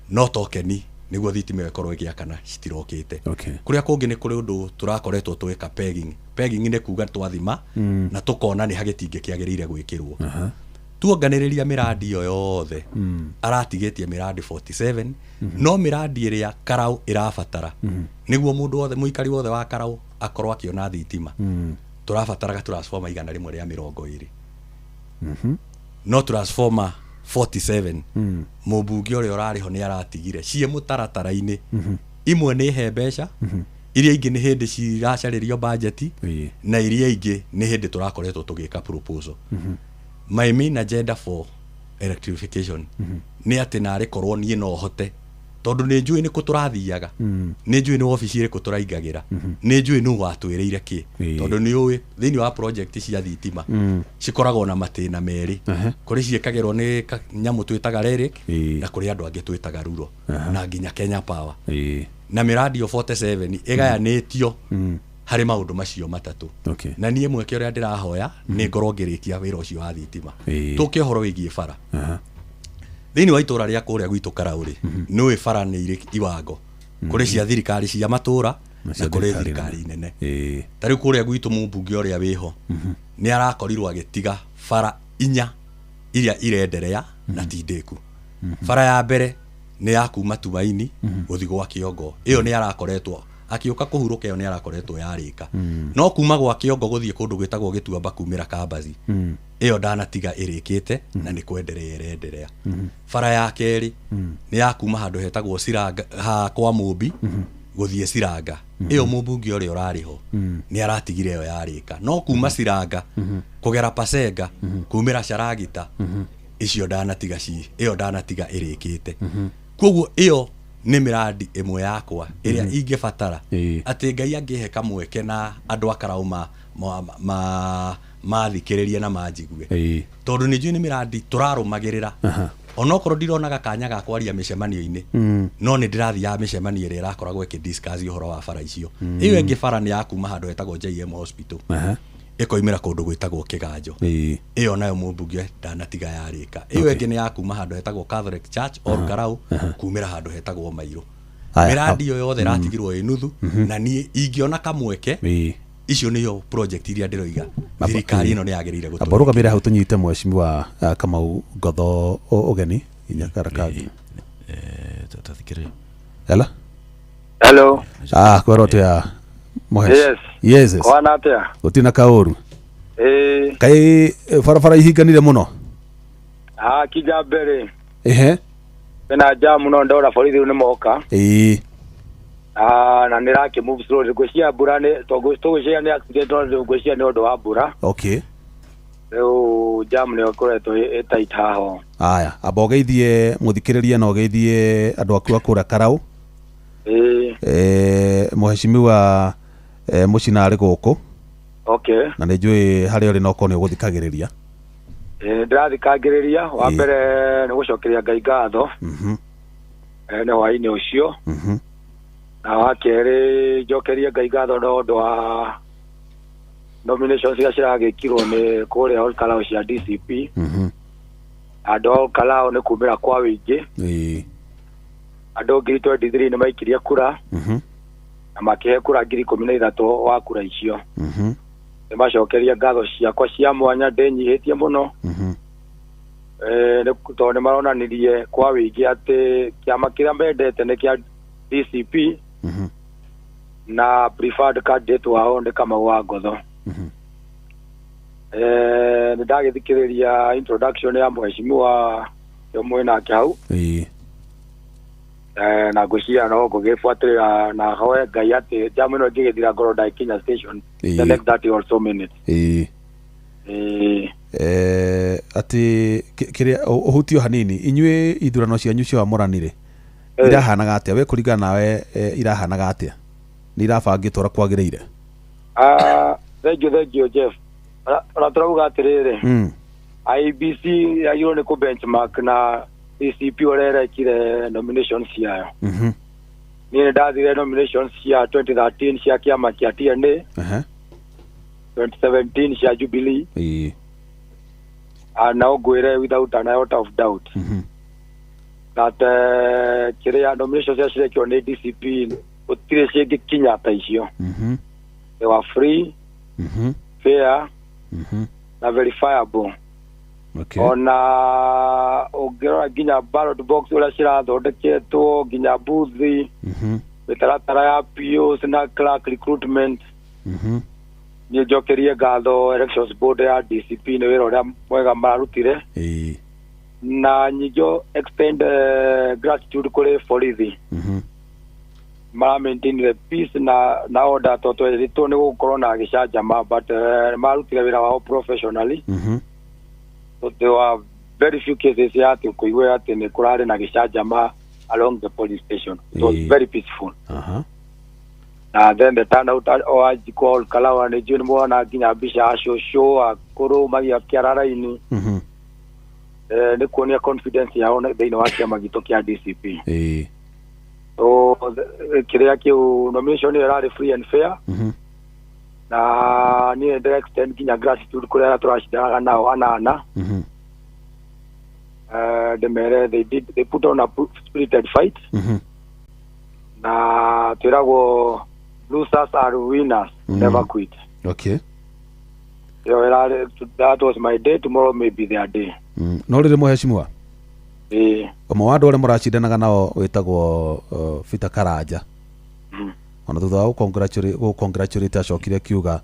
F: no tokeni niguo thitima ikorwo igiakana citirokite kuria kungi ni kuri undu turakoretwo twika pegging ni kuga twathima na tukona ni hagitingi kiagirire gwikirwo tuonganiriria miradi iyo yothe aratigetie miradi 47 no miradi iria Karau irabatara niguo mundu wothe muikari wothe wa Karau akorwo akiona thitima turabataraga transformer igana rimwe ria 20 no transformer 47 mubunge uria urariho ni aratigire cie mutaratara-ini imwe ni he mbeca iria ingi ni hindi ciracaririo budget na iria ingi ni hindi turakoretwo tugika proposal my main agenda for electrification ni ati nari korwo nie no hote tondu ni njui ni kuturathiaga ni njui ni office ire kuturaingagira ni njui nu watwiriire ki tondu ni uwi thini wa project cia thitima cikoragwo na matina meri kuri ciekagirwo ni nyamu twitaga Relic na kuri andu angi twitaga Ruro na nginya Kenya Power na miradi 47 igayanitio hari maundu macio matatu na nie mweke uria ndirahoya ni ngorwo ngirikia wira ucio wa thitima tuke horo wigie bara thini wa itura ria kuria gwitu Karau ri no bara ni iri iwango kuri cia thirikari cia matura na kuri thirikari nene tari kuria gwitu mubunge uria wiho ni arakorirwo agitiga bara inya iria irenderea na tindeku bara ya mbere ni ya kuma Tumaini guthi gwa Kiongo iyo ni arakoretwo akĩũka kũhurũka ĩyo nĩ arakoretwo yarĩka no kuma gwa kĩongo gũthiĩ kũndũ gwĩtagwo Gĩtuamba kumĩra Kambazi ĩyo ndanatiga ĩrĩkĩte na nĩ kwenderea ĩrenderea bara ya kerĩ nĩ ya kuma handũ hetagwo Siranga ha kwa Mũmbi gũthiĩ Siranga ĩyo mũmbunge ũrĩa ũrarĩ ho nĩ aratigire ĩyo yarĩka no kuma Siranga kũgera Pasenga kumĩra Charagita icio ndanatiga ĩyo ndanatiga ĩrĩkĩte koguo ĩyo nĩ miradi ĩmwe yakwa ĩrĩa ingĩbatara atĩ Ngai angĩhe kamweke na andũ akarauma mathikĩrĩrie na manjigue tondũ nĩ njui nĩ miradi tũrarũmagĩrĩra onokorwo ndironaga kanya ga kwaria mĩcemanio-inĩ no nĩ ndĩrathiaga mĩcemanio ĩrĩa ĩrakoragwo ĩkĩdiscuss ũhoro wa bara icio ĩyo ĩngĩ bara nĩ ya kuma handũ hetagwo JM Hospital ĩkoimĩra kũndũ gwĩtagwo Kĩganjo ĩyo nayo mũmbunge ndanatiga yarĩka ĩyo ĩngĩ nĩ ya kuma handũ hetagwo Catholic Church or Karau kumĩra handũ hetagwo Mairũ miradi yo yothe ratigirwo ĩ nuthu na niĩ ingĩona kamweke icio nĩyo project iria ndĩroiga thirikari ĩno nĩ yagĩrĩire gũtũra
D: abarugamĩre hau tũnyite mheshimiwa Kamau Ngotho ũgeni inya karakathi
E: tutathikĩrĩria
G: hello
D: kwero tia mohesh yes
G: kwana atia
D: gutina kauru kai barabara ihinganire muno
G: kija mbere
D: na
G: jamu no ndora borithi nĩ moka na nĩrake move slowly gwĩcia mbura nĩ tũgwĩcia nĩ accident no gwĩcia nĩ ũndũ wa mbura rĩu jamu nĩ ĩkoretwo ĩtight haho
D: aya abogeithie muthikĩrĩria na ogeithie andũ aku akũra Karau mheshimiwa mũcinarĩ gũkũ na nĩ njũĩ harĩa ũrĩ noko nĩ ũgũthikagĩrĩria
G: ndĩrathikagĩrĩria wa mbere nĩ gũcokeria Ngai ngatho nĩ hwaĩ-inĩ ũcio na wa kerĩ njokerie Ngai ngatho nĩ ũndũ wa nominations iria ciragĩkirwo nĩ kũrĩa Olkalau cia DCP andũ a Olkalau nĩ kumĩra kwa wĩingĩ andũ ngiri 23 nĩ maikirie kura na makĩhe kura ngiri 13 wa kura icio nĩ macokeria ngatho ciakwa cia mwanya ndĩnyihĩtie mũno tondũ nĩ maronanirie kwa wĩingĩ atĩ kĩama kĩrĩa mendete nĩ kĩa DCP na preferred candidate wao nĩ Kamau wa Ngotho nĩ ndagĩthikĩrĩria introduction ya mheshimiwa ũmwe nake hau na ngũcia no ngũgĩbuatĩrĩra na hoe Ngai atĩ jamu ĩno ĩngĩgĩthira ngoro ndagĩkinya station the next 30 or so minutes
D: atĩ kĩrĩa ũhutio hanini inyuĩ ithurano cianyu cia mũranire irahanaga atĩa we kũringana nawe irahanaga atĩa nĩ irabangĩtwo ũrĩa kwagĩrĩire
G: thank you Jeff tũrauga atĩrĩrĩ IEBC yagĩrĩirwo nĩ benchmark na DCP ũrĩa ĩrekire nominations ciayo niĩ nĩ ndathire nominations cia 2013 cia kĩama kĩa TNA 2017 cia Jubilee now ngwĩre without an iota of doubt that kĩrĩa nominations cia cirekirwo nĩ DCP gũtirĩ cingĩkinya ta icio they were free fair na verifiable ona ũngĩrora nginya ballot box ũrĩa cirathondeketwo nginya buthi mĩtaratara ya POs na clerk recruitment niĩ njokerie ngatho elections board ya DCP nĩ wĩra ũrĩa mwega mararutire na ningĩ extend gratitude kũrĩ borithi mara maintain the peace na order tondũ rĩtwo nĩ gũkorwo na gĩcanjama but marutire wĩra wao professionally so there were very few cases ya atĩ kũigua atĩ nĩ kũrarĩ na gĩcanjama along the police station. It was very peaceful. Then the turnout wajiko Olkalau nĩ njui nĩmona nginya mbica acũcũ akũrũ magĩakĩara raini nĩ kuonia confidence yao thĩinĩ wa kĩama gitũ kĩa DCP. So kĩrĩa kĩu nomination ĩyo ĩrarĩ free and fair na niĩ ndĩra extend nginya gratitude kũrĩ arĩa tũracindanaga nao anana they put on a spirited fight na twĩragwo losers are winners, never quit.
D: Okay.
G: That was my day, tomorrow may be their day.
D: No rĩrĩ mũheshimiwa ũmwe wa andũ arĩa mũracindanaga nao wĩtagwo Peter Karanja ona thutha wa congratulate acokire kiuga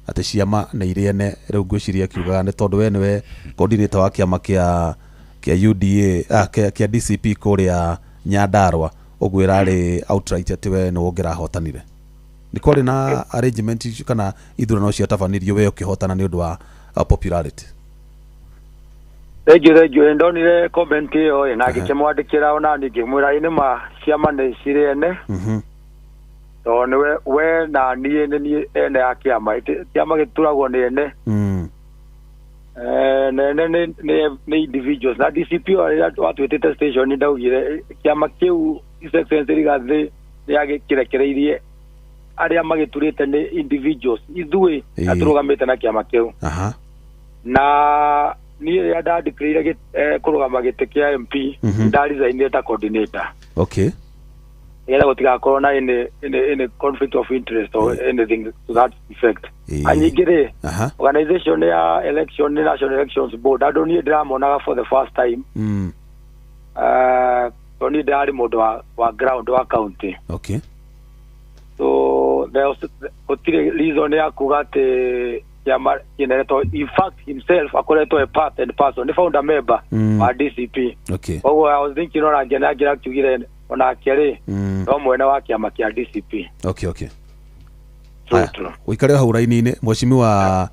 D: ati ciama nä irene rä u ngwiciria kiugaga nä tondå we nä we coordinator wa kĩama kĩa UDA kĩa DCP kũrĩa Nyandarua ũguo ĩrarĩ outright atĩ we nĩ wongerahotanire nĩ kwarĩ na arrangement kana ithurano ciatabanirio we ũkĩhotana nĩ ũndũ wa popularity.
G: Thank you ndonire comment ĩyo na ngĩkĩmwandĩkĩra ona ngĩmwĩra nĩ ma ciama nĩ cirene to nĩ we na niĩ nĩ ene ya kĩama gĩturagwo nĩ ene nĩ individuals na DCP watwĩtĩte station ndaugire kĩama kĩu His Excellency Rigathi nĩagĩkĩrekereirie arĩa magĩturĩte nĩ individuals ithuĩ atũrũgamĩte na kĩama kĩu na niĩ rĩrĩa ndandĩkĩrĩire kũrũgama gĩtĩ kĩa MP ndaresignire ta coordinator.
D: Okay.
G: Nĩgetha gũtigakorwo na any conflict of interest or anything to that effect. Anyingĩ-rĩ organization ya election nĩ National Elections Board andũ niĩ ndĩramonaga for the first time to niĩ ndarĩ mũndũ wa ground wa county.
D: Okay.
G: So gũtirĩ reason ya kuga atĩ kĩama kĩneretwo in fact himself akoretwo a part and person nĩ founder member wa DCP.
D: Okay.
G: Koguo I was thinking ona ngĩna kiugire onake rĩ no mwene wa kĩama kĩa DCP.
D: Okay. Uikare hau raini-inĩ mheshimiwa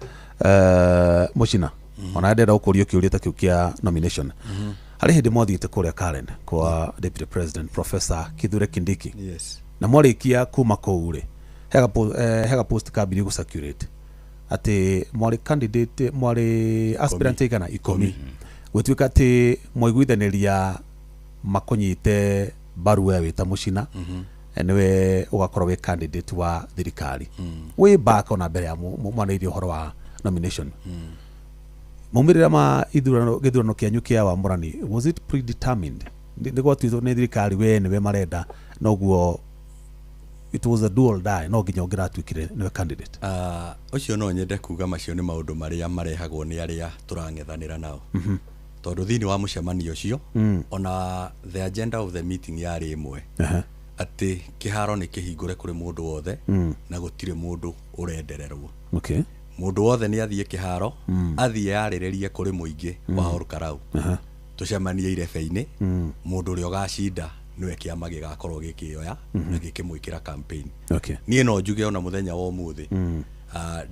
D: Muchina ona ndenda gũkũria kĩũria ta kĩu kĩa nomination harĩ hĩndĩ mwathiĩte kũrĩa Karen kwa Deputy President Professor Kithure Kindiki.
F: Yes.
D: Na mwarĩkia kuma kũu-rĩ hega post kabiri gũcirculate atĩ mwarĩ candidate mwarĩ aspirant igana 10 gũtuĩka atĩ mwaiguithanĩria makũnyite mbaru we wĩta Muchina niwe ũgakorwo wĩ candidate wa thirikari way back ona mbere ya mwanĩirie ũhoro wa nomination maumĩrĩra ma gĩthurano kĩanyu kĩa wamũrani was it predetermined nĩ gwatuĩtwo nĩ thirikari we nĩwe marenda noguo it was a dual die no nginya ũngĩratuĩkire nĩwe candidate?
F: Ũcio no nyende kuga macio nĩ maũndũ marĩa marehagwo nĩ arĩa tũrang'ethanĩra nao tondũ thĩinĩ wa mũcemanio ũcio ona the agenda of the meeting yarĩ ĩmwe atĩ kĩharo nĩ kĩhingũre kũrĩ mũndũ wothe na gũtirĩ mũndũ ũrendererwo.
D: Okay.
F: Mũndũ wothe nĩ athiĩ kĩharo athiĩ yarĩrĩrie kũrĩ mũingĩ wa Olkarau tũcemanie irebe-inĩ mũndũ ũrĩa ũgacinda nĩwe kĩama gĩgakorwo gĩkĩoya na gĩkĩmwĩkĩra campaign.
D: Okay.
F: Niĩ no njuge ona mũthenya wa ũmũthĩ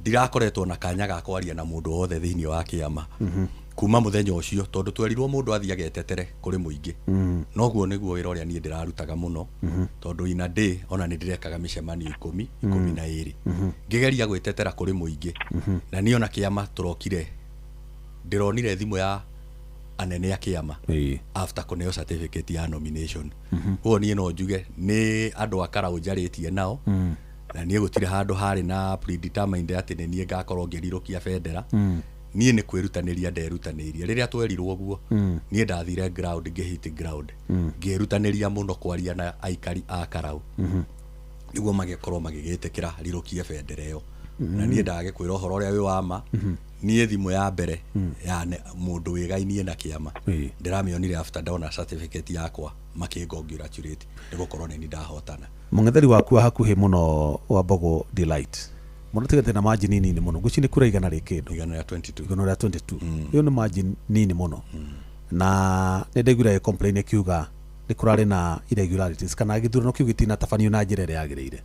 F: ndirakoretwo na kanya ga kwaria na mũndũ wothe thĩinĩ wa kĩama kuma mũthenya ũcio tondũ twerirwo mũndũ athiĩ agetetere kũrĩ mũingĩ noguo nĩguo wĩra ũrĩa niĩ ndĩrarutaga mũno tondũ ina day ona nĩ ndĩrekaga mĩcemanio 12 ngĩgeria gwĩtetera kũrĩ mũingĩ na niĩ ona kĩama tũrokire ndĩronire thimũ ya anene a kĩama after kũneo certificate ya nomination. Ũguo niĩ no njuge nĩ andũ a Karau njarĩtie nao na niĩ gũtirĩ handũ harĩ na predetermined atĩ nĩ niĩ ngakorwo ngĩrirũkia bendera. Niĩ nĩ kwĩrutanĩria nderutanĩirie rĩrĩa twerirwo ũguo niĩ ndathire ground ngĩhit ground ngĩrutanĩria mũno kwaria na aikari a Karau nĩguo magĩkorwo magĩgĩtĩkĩra rirũkie bendera ĩyo na niĩ ndagĩkwĩra ũhoro ũrĩa wĩ wa ma niĩ thimũ ya mbere ya mũndũ wĩgainie na kĩama ndĩramĩonire after ndona certificate yakwa makĩngongratulate nĩ gũkorwo nĩ ndahotana.
D: Mũng'etheri waku hakuhĩ mũno wa Mbogo Delight mũno tigate na margin nini mũno gũcini kura igana rĩ kĩndũ
F: igana rĩa 22
D: ĩyo nĩ margin nini mũno na nĩ ndaiguire complain kiuga nĩ kurarĩ na irregularities kana gĩthurano kĩu gĩtinatabanio na njĩra ĩrĩa yagĩrĩire.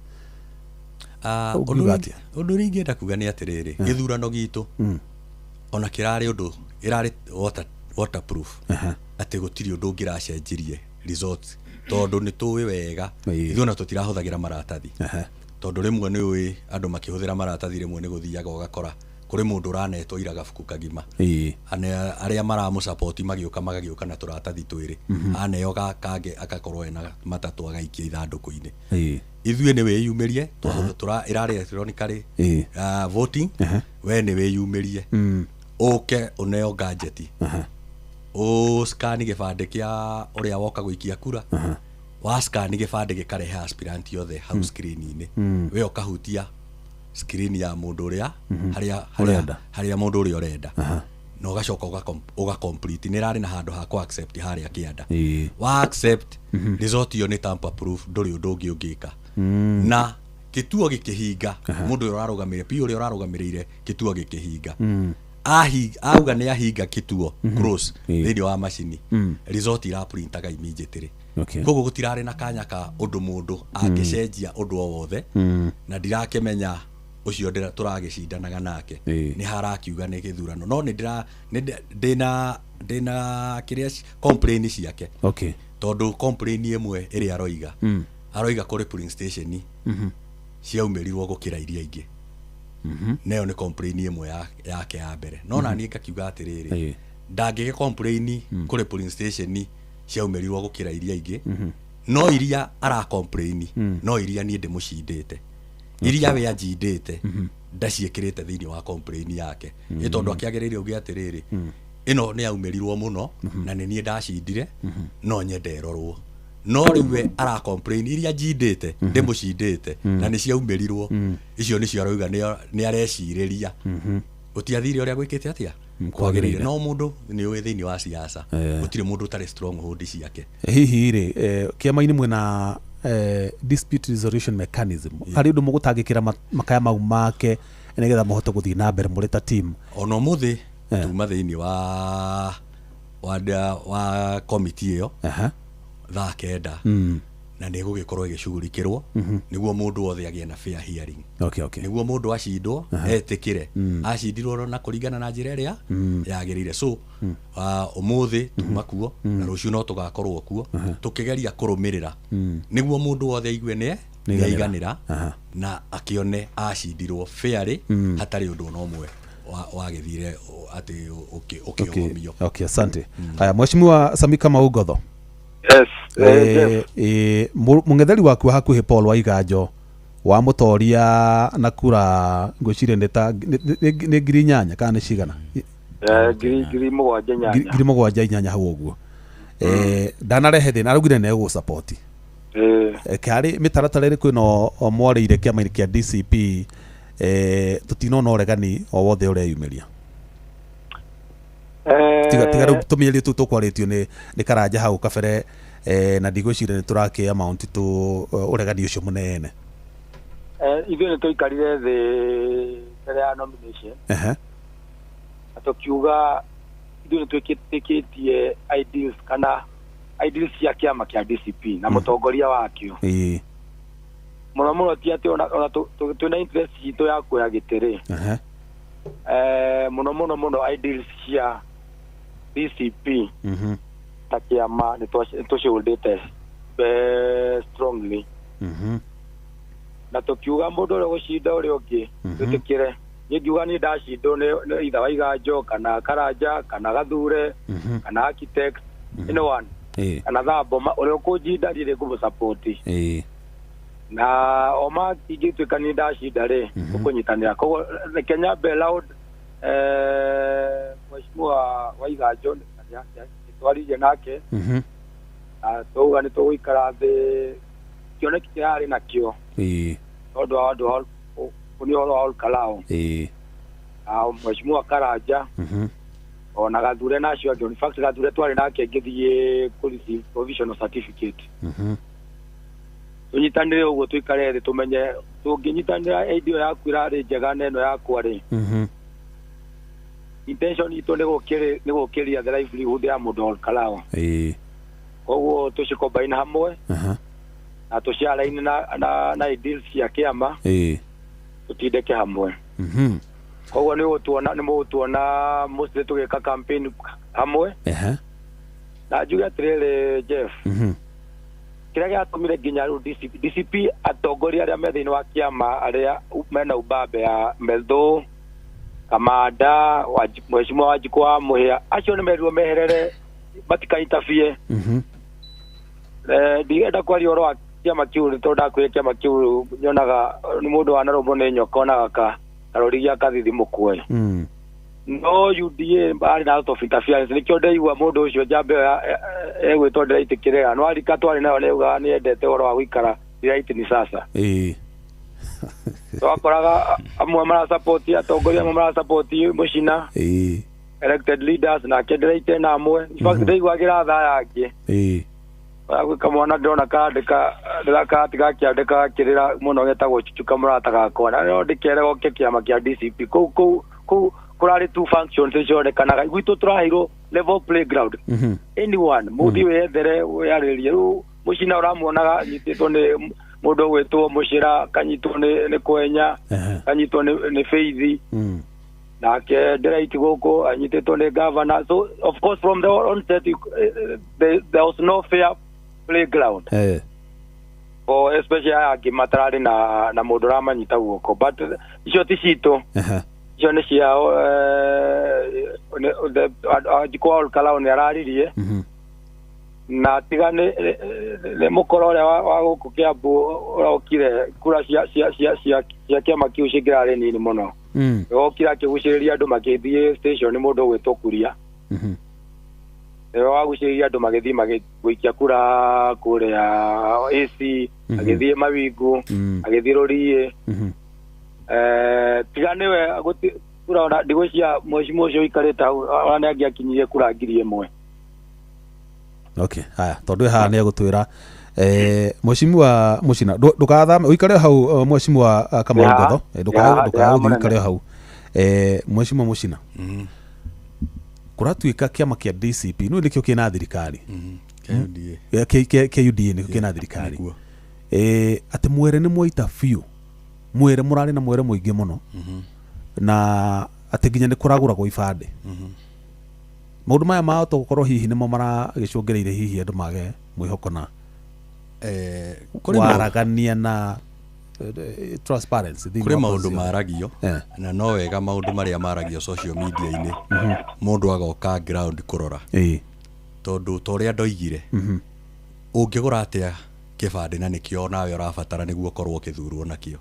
F: Ũndũ ũrĩa ingĩenda kuga nĩ atĩrĩrĩ gĩthurano gitũ ona kĩrarĩ ũndũ ĩrarĩ waterproof atĩ gũtirĩ ũndũ ũngĩracenjirie results tondũ nĩ tũĩ wega ithuĩ ona tũtirahũthagĩra maratathi tondũ rĩmwe nĩ ũĩ andũ makĩhũthĩra maratathi rĩmwe nĩ gũthiaga ũgakora kũrĩ mũndũ ũranetwo ira gabuku kagima arĩa maramũsapoti magĩũka na tũratathi twĩrĩ aneo kange agakorwo ena matatũ agaikia ithandũkũ-inĩ. Ithuĩ nĩ wĩyumĩrie ĩrarĩ electronically voting we nĩ wĩyumĩrie ũke ũneo gadget scan gĩbandĩ kĩa ũrĩa woka gũikia kura wa scan gĩbandĩ gĩkarehe aspirant yothe hau screen-inĩ we ũkahutia screen ya mũndũ ũrĩa harĩa mũndũ ũrĩa ũrenda na ũgacoka ũgacomplete nĩ rarĩ na handũ ha ku accept harĩa kĩanda wa accept result yo nĩ tamper proof ndũrĩ ũndũ ũngĩ ũngĩka na kituo gikihinga mundu uria ararugamire pio uria ararugamirire kituo gikihinga auga ni ahinga kituo close thiini wa macini result ira printaga immediately koguo gutirari na kanya ka undu mundu angicenjia undu o wothe na ndirakimenya ucio turagicindanaga nake ni harakiuga ni githurano no ni ndina kiria complain ciake tondu complain imwe iri aroiga kuri polling station ciaumirirwo gukira iria ingi nayo ni complain imwe yake ya mbere no na ni kakiuga atiriri ndangige complain kuri polling station ciaumirirwo gukira iria ingi no iria ara complain no iria ni ndimucindite iria we ajindite ndaciekirite thiini wa complain yake itondu akiagiriire ugi atiriri ino ni aumirirwo muno na ni nie ndacindire no nyende erorwo no riwe ara complain iria jindite ndimucindite na ni ciaumirirwo icio ni cio arauga ni areciriria utiathire uria gwikite atia kwagirire no mundu ni uwe thiini wa siasa gutire mundu tare stronghold ciake
D: hihi ri kiama-ini mwena dispute resolution mechanism hari undu mugutangikira makaya mau make nigetha muhote guthii na mbere muri ta team
F: ono muthi tuma thiini wa committee iyo thaa kenda na nä gå gä korwo ä gä cugurikärwo nä guo må ndå wothe agä na fair hearing nä guo må ndå acindwo etä kä re acindirwo na kå ringana na njä ra ä rä a yagä rä ire so å må thä tuma kuo na rå cio no tå gakorwo kuo tå kä geria kå rå mä rä ra nä guo må ndå wothe aigue nä aiganä ra na akä one acindirwo fairly hatarä å ndå no mwe wagä thire atä å kä omio
D: asante haya mheshimiwa Samika Maugotho mungetheri waku hakuhi Paul Waiganjo wa mutoria na kura ngwicire ndeta ni ngiri 8 kana ni cigana
G: ngiri
D: 7 inyanya hau uguo ndanarehe thina arugire ne go support kari mitaratara iri kwino mwarire kiama-ini kia DCP tutinona uregani o wothe ureyumiria tiga tumirie tu tukwaritio ni karanja hau kabere na ndigwicire ni turake amount tu uregani ucio munene
G: ithuĩ nĩ tũikarire thĩ mbere ya nomination tukiuga ithuĩ nĩ twĩtĩkĩtie ideals kana ideals cia kĩama kĩa DCP na mũtongoria wakĩo mũno mũno ti atĩ ona twĩna interest itũ ya kuoya gĩtĩ-rĩ mũno mũno ideals cia DCP ta kĩama nĩ tũciũndĩte strongly na tukiuga mũndũ ũrĩa gũcinda ũrĩa ũngĩ twĩtĩkĩre niĩ ngiuga nĩ ndacindwo nĩ itha Waiganjo kana Karanja kana Gathure kana Architect anyone kana Thabo ũrĩa ũkũnjinda ndirĩ ngũmũ-support na oma ingĩtuĩka nĩ ndacinda-rĩ tũkũnyitanĩra koguo reke nyambe loud mheshimiwa Waiganjo nĩtwaririe nake na twauga nĩ tũgũikara thĩ kĩoneki kĩrarĩ nakĩo tondũ wa andũ kũnĩ ũhoro wa Olkalao mheshimiwa Karanja ona Gathure nacio angĩ in fact Gathure twarĩ nake ngĩthiĩ kũ-receive provisional certificate tũnyitanĩre ũguo tũikare thĩ tũmenye tũngĩnyitanĩra ĩndĩ ĩyo yaku ĩrarĩ njega na ĩno yakwa-rĩ intention itũ nĩ gũkĩria the livelihood ya mũndũ Olkalao koguo tũcikombaine hamwe na tuciaraine na ideals cia kĩama tutindeke hamwe koguo nĩ mũgũtuona mostly tũgĩka campaign hamwe na njuge atĩrĩrĩ Jeff kĩrĩa gĩatũmire nginya rĩu DCP atongoria arĩa me thĩinĩ wa kĩama arĩa mena ubambe ya Meldo Kamanda mheshimiwa Wanjikũ wa Mũhĩa acio nĩ merirwo meherere matikaintabie ndigenda kwaria ũhoro wa kĩama kĩu nĩ tondũ ndakwĩre kĩama kĩu nyonaga nĩ mũndũ wanarũmwo nĩ nyoka onaga karori gĩa kathithimũkwe no UDA arĩ na out of interference nĩkĩo ndaigua mũndũ ũcio njambe egwĩtwo ndĩraitĩkĩrĩra no arika twarĩ nayo nĩaugaga nĩ endete ũhoro wa gũikara ndĩraitini sasa twakoraga amwe marasupport atongoria amwe marasupport Mũcina elected leaders nake ndĩraite na amwe in fact ndaiguagĩra thaya angĩ kamwana ndona kandika ndakatiga kiandika kirira muno getagwo Chuchuka Murata gakona no ndikere goke kiama kia DCP ku kurari two functions cionekanaga gwitu turahiro level playground anyone muthi wethere weyaririe ru mucina uramuonaga nyititwo ni mundu gwitwo mucira kanyitwo ni kwenya kanyitwo ni Faith nake ndiraiti guku anyititwo ni governor. So of course from the onset there was no fair playground for especially akimatarari na mundu ramanyita guoko, but icio ti cito icio ni ciao ajikwa Olkalau ni araririe na tiga ni mukoro uria wa guku Kiambu urokire kura cia kiama kiu cingirari nini muno okira kiguciriria andu magithie station mundu gwitwo Kuria waguciriria andu magithie magwikia kura kuria AC agithie Mawingu agithie Rorie tiga niwe kura ndigwicia mwecimu ucio ikarite hau ona angiakinyirie kura 1,000.
D: Okay, haya tondu haha ni agutwira mwecimu wa Mucina ndukathame uikare hau mwecimu wa Kamau Ngatho ndukathame uikare hau mwecimu Mucina kuratuika kiama kia DCP no ndikio kina thirikari KUDA ni kina thirikari ati mwere ni moita fiu mwere murari na mwere muingi muno na ati nginya ni kuraguragwo ibande maundu maya mao to gukorwo hihi nimo maragicungereire hihi andu mage mwihokona waragania na transparency
F: kuri maundu maragio na no wega maundu maria maragio social media ini mundu agoka ground kurora tondu toria ndoigire ungigura atia kibande na nikio nawe urabatara niguo korwo kithurwo nakio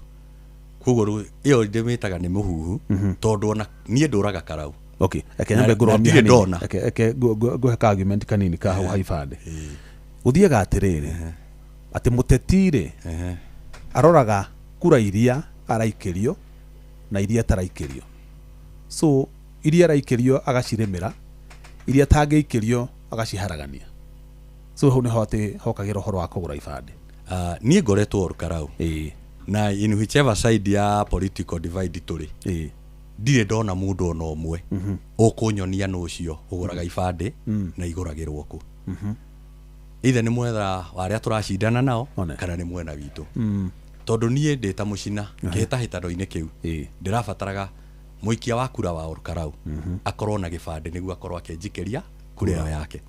F: kuguo iyo ndimitaga ni muhuhu tondu ona nie nduraga Karau.
D: Okay, nyambe nguromia ndona guheka argument kanini ka hau haibande uthiaga atiriri ati mutetire aroraga kura iria araikirio na iria taraikirio, so iria araikirio agaciremera iria tangeikirio agaciharagania, so hau niho ati hokagira horo wa kugura ibande
F: nie ngoretwo Karau na in whichever side ya political divide turi ndire ndona mundu ona omwe ukunyonia nucio uguraga ibande na iguragirwo ku ithe ni mwetha waria turacindana nao kana ni mwena witu tondu nie ndita Mucina gitahitano-ini kiu ndirabataraga muikia wa kura wa Olkalau akorwo na gibande niguo akorwo akenjikeria kura yake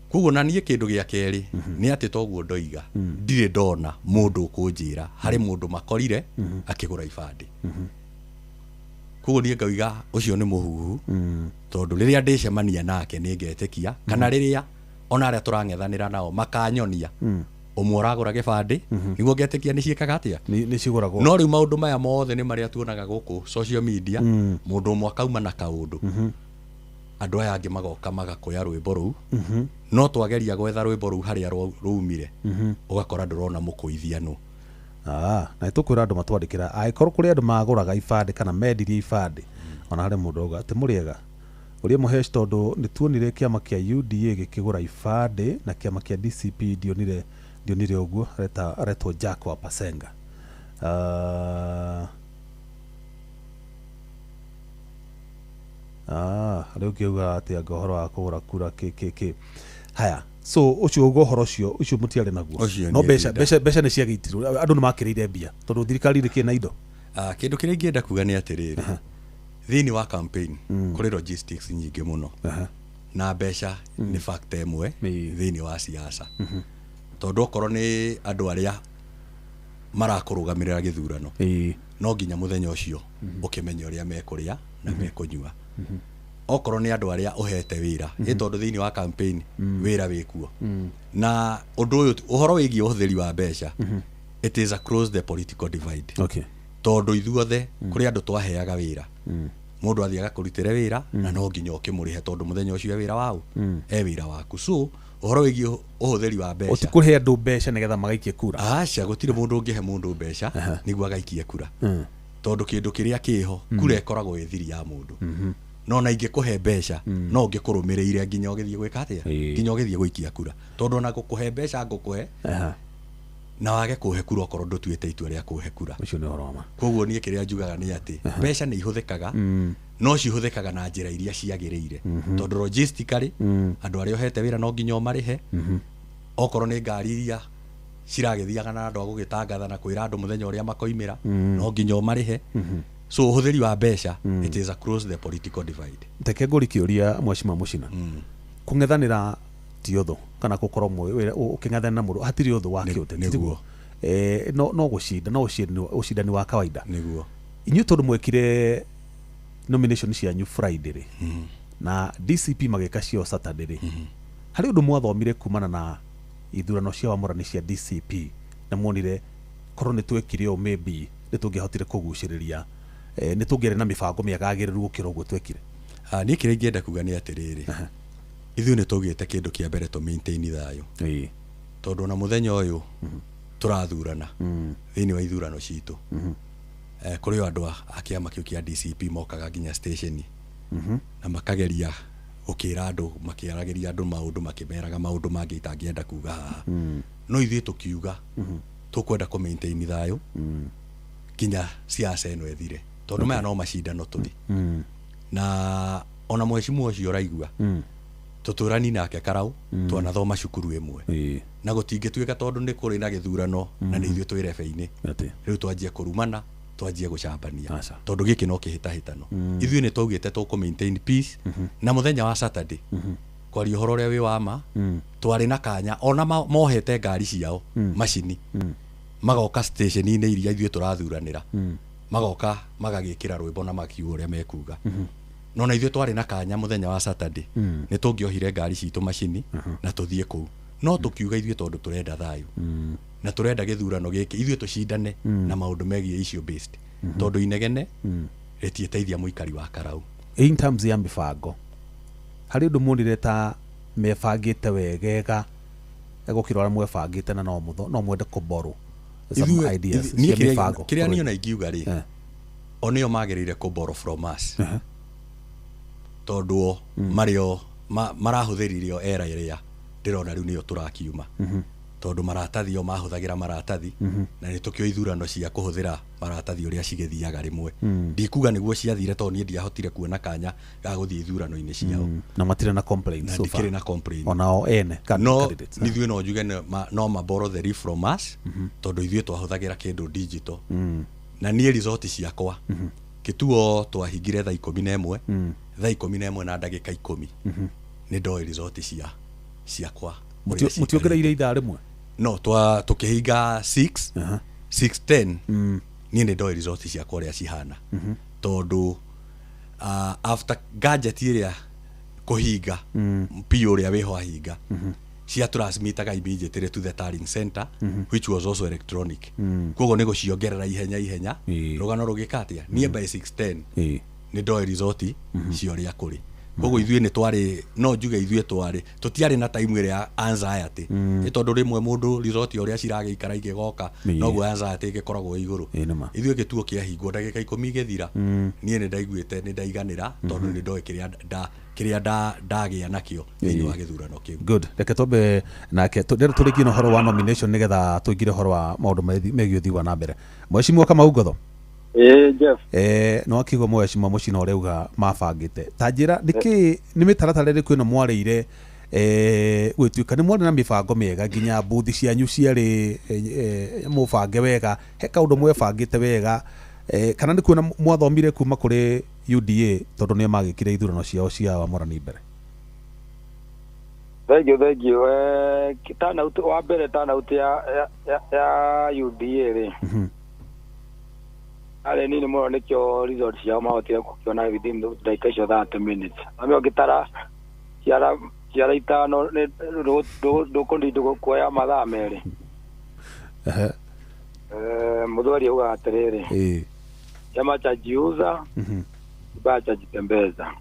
F: kuguo na nie kindu gia keri ni ati toguo ndoiga ndire ndona mundu ukunjira hari mundu makorire akigura ibande kuguo nie ngauga ucio ni muhuhu tondu riria ndicemania nake ni ngetekia kana riria ona aria turangethanira nao makanyonia umwe uragura gibande niguo ngetekia ni ciikaga atia
D: ni ciguragwo
F: no riu maundu maya mothe ni maria tuonaga guku social media mundu umwe akauma na kaundu andu aya angi magoka magakoya rwimbo ruu no twageria gwetha rwimbo ruu haria ruumire ugakora ndurona mukuithiano
D: na tukwira andu matwandikira aikorwo kuri andu maguraga ibande kana mendirie ibande ona hari mundu oga ati muriega uria muhesh tondu ni tuonire kiama kia UDA gikigura ibande na kiama kia DCP dionire uguo aretwo Jack wa Pasenga riu kiuga ati ngohoro wa kugura kura KKK haya so ucio gohoro ucio mutiare naguo no besha ni ciagitirwo andu ni makiriire mbia tondu thirikari ri kina indo
F: kindu kiria ngienda kuga ni atiriri thini wa campaign kuri logistics nyingi muno na besha ni factor imwe thini wa siasa tondu okorwo ni andu aria marakurugamirira githurano no nginya muthenya ucio ukimenya uria mekuria na mekunyua okorwo ni andu aria uhete wira tondu thini wa campaign wira wikuo na undu uyu uhoro wigi uhuthiri wa besha it is across the political divide tondu ithuothe kuri andu twaheaga wira mundu athiaga kurutire wira na no nginya ukimurihe tondu muthenya ucio wira wao wira waku, so uhoro wigi uhuthiri wa besha
D: utikuhe andu besha nigetha magaikie kura
F: acha gutire mundu ungihe mundu besha niguo agaikie kura tondu kindu kiria kiho kura ikoragwo ithiri ya mundu no na ingĩkũhe mbeca no ngĩkũrũmĩrĩire nginya ũgĩthiĩ gwĩka atĩa nginya ũgĩthiĩ gũikia kura tondũ na gũkũhe mbeca ngũkũhe na wage kũhe kura okorwo ndũtuĩte itua rĩa kũhe kura
D: ũcio nĩ ũhoro wa ma
F: koguo niĩ kĩrĩa njugaga nĩ atĩ mbeca nĩ ihũthĩkaga no cihũthĩkaga na njĩra iria ciagĩrĩire tondũ logistically andũ arĩa ohete wĩra no nginya ũmarĩhe okorwo nĩ ngari iria ciragĩthiaga na andũ a gũgĩtangatha na kwĩra andũ mũthenya ũrĩa makoimĩra no nginya ũmarĩhe so ũhũthĩri wa mbeca it is across the political divide
D: teke ngũri kĩũria Mheshimiwa Muchina kũng'ethanĩra ti ũthũ kana gũkorwo ũkĩng'ethanĩra na mũndũ hatirĩ ũthũ wa kĩũteti
F: nĩguo
D: no gũcinda no ũcindani wa kawaida
F: nĩguo
D: inyuĩ tondũ mwekire nomination cianyu Friday na DCP magĩka cio Saturday harĩ ũndũ mwathomire kumana na ithurano cia wamũrani cia DCP na muonire korwo nĩ twekire ũũ maybe nĩ tũngĩhotire kũgucĩrĩria nĩ tũngĩarĩ na mĩbango mĩega yagĩrĩru gũkĩra ũguo twekire
F: niĩ kĩrĩa ingĩenda kuga nĩ atĩrĩrĩ ithuĩ nĩ tũgĩte kĩndũ kĩa mbere tũ maintain thayũ tondũ na mũthenya ũyũ tũrathurana thĩinĩ wa ithurano citũ kũrĩ andũ a kĩama kĩu kĩa DCP mokaga nginya station na makageria gũkĩra andũ makĩaragĩria andũ maũndũ makĩmeraga maũndũ mangĩ itangĩenda kuga haha no ithuĩ tũkiuga tũkwenda kũ maintain thayũ kinya siasa ĩno ĩthire tondũ maya no macindano tũthi na ona mheshimiwa ũcio ũraigua tũtũrani nake Karau twanathoma cukuru ĩmwe na gũtingĩtuĩka tondũ nĩ kũrĩ na gĩthurano na nĩ ithuĩ twĩ rebe-inĩ rĩu twanjie kũrumana twanjie gũcambania tondũ gĩkĩ no kĩhĩtahĩtano ithuĩ nĩ twaugĩte tũkũ maintain peace na mũthenya wa Saturday kwaria ũhoro ũrĩa wĩ wa ma twarĩ na kanya ona mohete ngari ciao macini magoka station-inĩ iria ithuĩ tũrathuranĩra magoka magagĩkĩra rwĩmbo na makiuga ũrĩa mekuga no na ithuĩ twarĩ na kanya mũthenya wa Saturday nĩ tũngĩohire ngari citũ macini na tũthiĩ kũu no tũkiuga ithuĩ tondũ tũrenda thayũ na tũrenda gĩthurano gĩkĩ ithuĩ tũcindane na maũndũ megiĩ issue based tondũ inegene rĩtiĩteithia mũikari wa Karau
D: in terms ya mĩbango harĩ ũndũ muonire ta mebangĩte wegega gũkĩra ũrĩa mwebangĩte na no mwende kũborrow some ideas
F: kĩrĩa niĩ ona ingiuga rĩ o nĩo magĩrĩire kũborrow from us tondũ marĩo marahũthĩririo era ĩrĩa ndĩrona rĩu nĩyo tũrakiuma tondũ maratathi o mahũthagĩra maratathi na nĩ tũkĩo ithurano cia kũhũthĩra maratathi ũrĩa cigĩthiaga rĩmwe ndikuga nĩguo ciathire tondũ niĩ ndiahotire kuona kanya ga gũthiĩ ithurano-inĩ ciao
D: na matirĩ na complaints
F: so far na complaint
D: onao ene
F: no ithuĩ no njuge no maborrow the leaf from us tondũ ithuĩ twahũthagĩra kĩndũ digital na niĩ result ciakwa kĩtuo twahingire thaa 11 thaa 11 na ndagĩka 10 nĩ ndoĩ result ciakwa
D: mũtiongereire ithaa rĩmwe
F: no tũkĩhinga 6:10 niĩ nĩ ndoĩ result ciakwa ũrĩa cihana tondũ after gadget ĩrĩa kũhinga pio ũrĩa wĩho ahinga cia transmitaga immediately to the tallying center which was also electronic koguo nĩ gũciongerera ihenya rũgano rũgĩka atĩa niĩ by 6:10 nĩ ndoĩ result cia ũrĩa kũrĩ koguo ithuĩ nĩ twarĩ no njuge ithuĩ twarĩ tũtiarĩ na time ĩrĩa anxiety nĩ tondũ rĩmwe mũndũ result ũrĩa ciragĩikara igĩgoka noguo anxiety ĩgĩkoragwo igũrũ ithuĩ gĩtuo kĩahingwo ndagĩka 10 gĩthira niĩ nĩ ndaiguĩte nĩ ndaiganĩra tondũ nĩ ndoĩ kĩrĩa ndagĩa nakĩo thĩinĩ wa gĩthurano kĩu
D: good reke twambe nake tũrĩkie na ũhoro wa nomination nĩgetha tũingĩre ũhoro wa maũndũ megiĩ ũthii wa na mbere Mheshimiwa Kamau Ngotho
G: Jeff
D: no akigwo Mheshimiwa Muchina ũreuga mabangĩte ta njĩra nĩkĩ nĩ mĩtaratara ĩrĩkũ ĩno mwarĩire gwĩtuĩka nĩ mwarĩ na mĩbango mĩega nginya mbuthi cianyu ciarĩ mũbange wega he kaũndũ mwebangĩte wega kana nĩ kuona mwathomire kuma kũrĩ UDA tondũ nĩo magĩkire ithurano ciao cia wamũrani mbere
G: thengiũ turnout wa mbere turnout ya UDA rĩ ale nini mũno nĩkĩo result ciao mahotire gũkĩona within ndagĩka icio 30 minutes amwe ngĩtara ciara itano ndũkũndindũ kuoya mathaa merĩ mũthwari auga atĩrĩrĩ chama cha jiuza kibaya cha jitembeza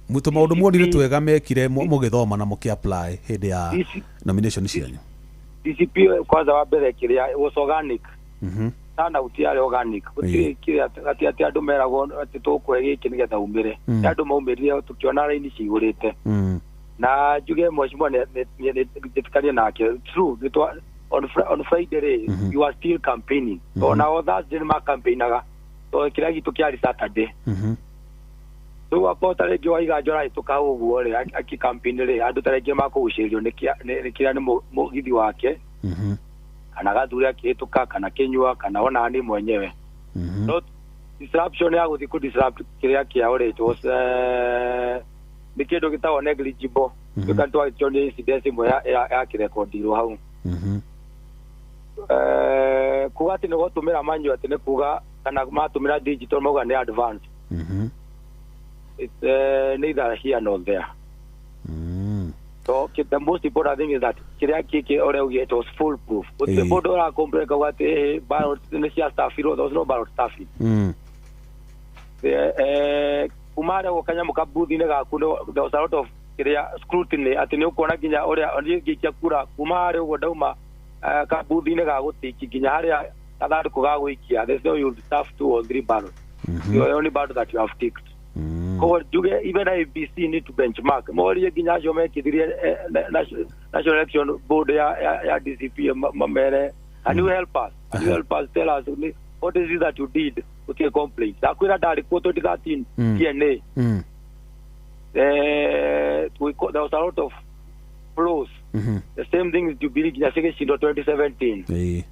D: mwito maũndũ muonire twega mekire mũgĩthoma na mũkĩ apply hĩndĩ ya nomination cianyu
G: DCP kwanza wa mbere kĩrĩa was organic sana utiare organic gutire kire ati andu merago ati tukwe giki nigetha umire andu maumirie tukiona raini cigurite na juge mheshimiwa nitikanie nake true on Friday you are still campaigning so now that didn't ma campaignaga so kira gitu kiari Saturday so apota rege waiga jora ituka uguo ri aki campaign ri andu tarege makugucirio ni kira ni mugithi wake kana gathuri akituka kana kenyua kana ona ni mwenyewe no disruption ya guthi ku disrupt kiria kia ore it was ni kindu gitawo negligible tukantua choni incident mo ya kirekodiro hau kuga ati no tumira manyu ati ne kuga kana matumira digital moga ni advance it's neither here nor there so the most important thing is that kiria kiki ore it was foolproof but the bodo ra compreka wate ballot nesia staff there was no ballot staffing kumare wakanya mukabuthi ne gakuno there was a lot of kiria scrutiny ati ne ukona kinya ore gikia kura kumare ugo dauma kabuthi ne gagutiki kinya haria kadari kugaguikia there's no you staff 2 or 3 ballots you only ballot that you have ticked even IBC need to benchmark more ginya jome kidirie national election board ya DCP mamere and you help us tell us what is it that you did with your complaint akwira dari ko 2013 DNA there was a lot of flaws the same thing is to be ginya sege sindo 2017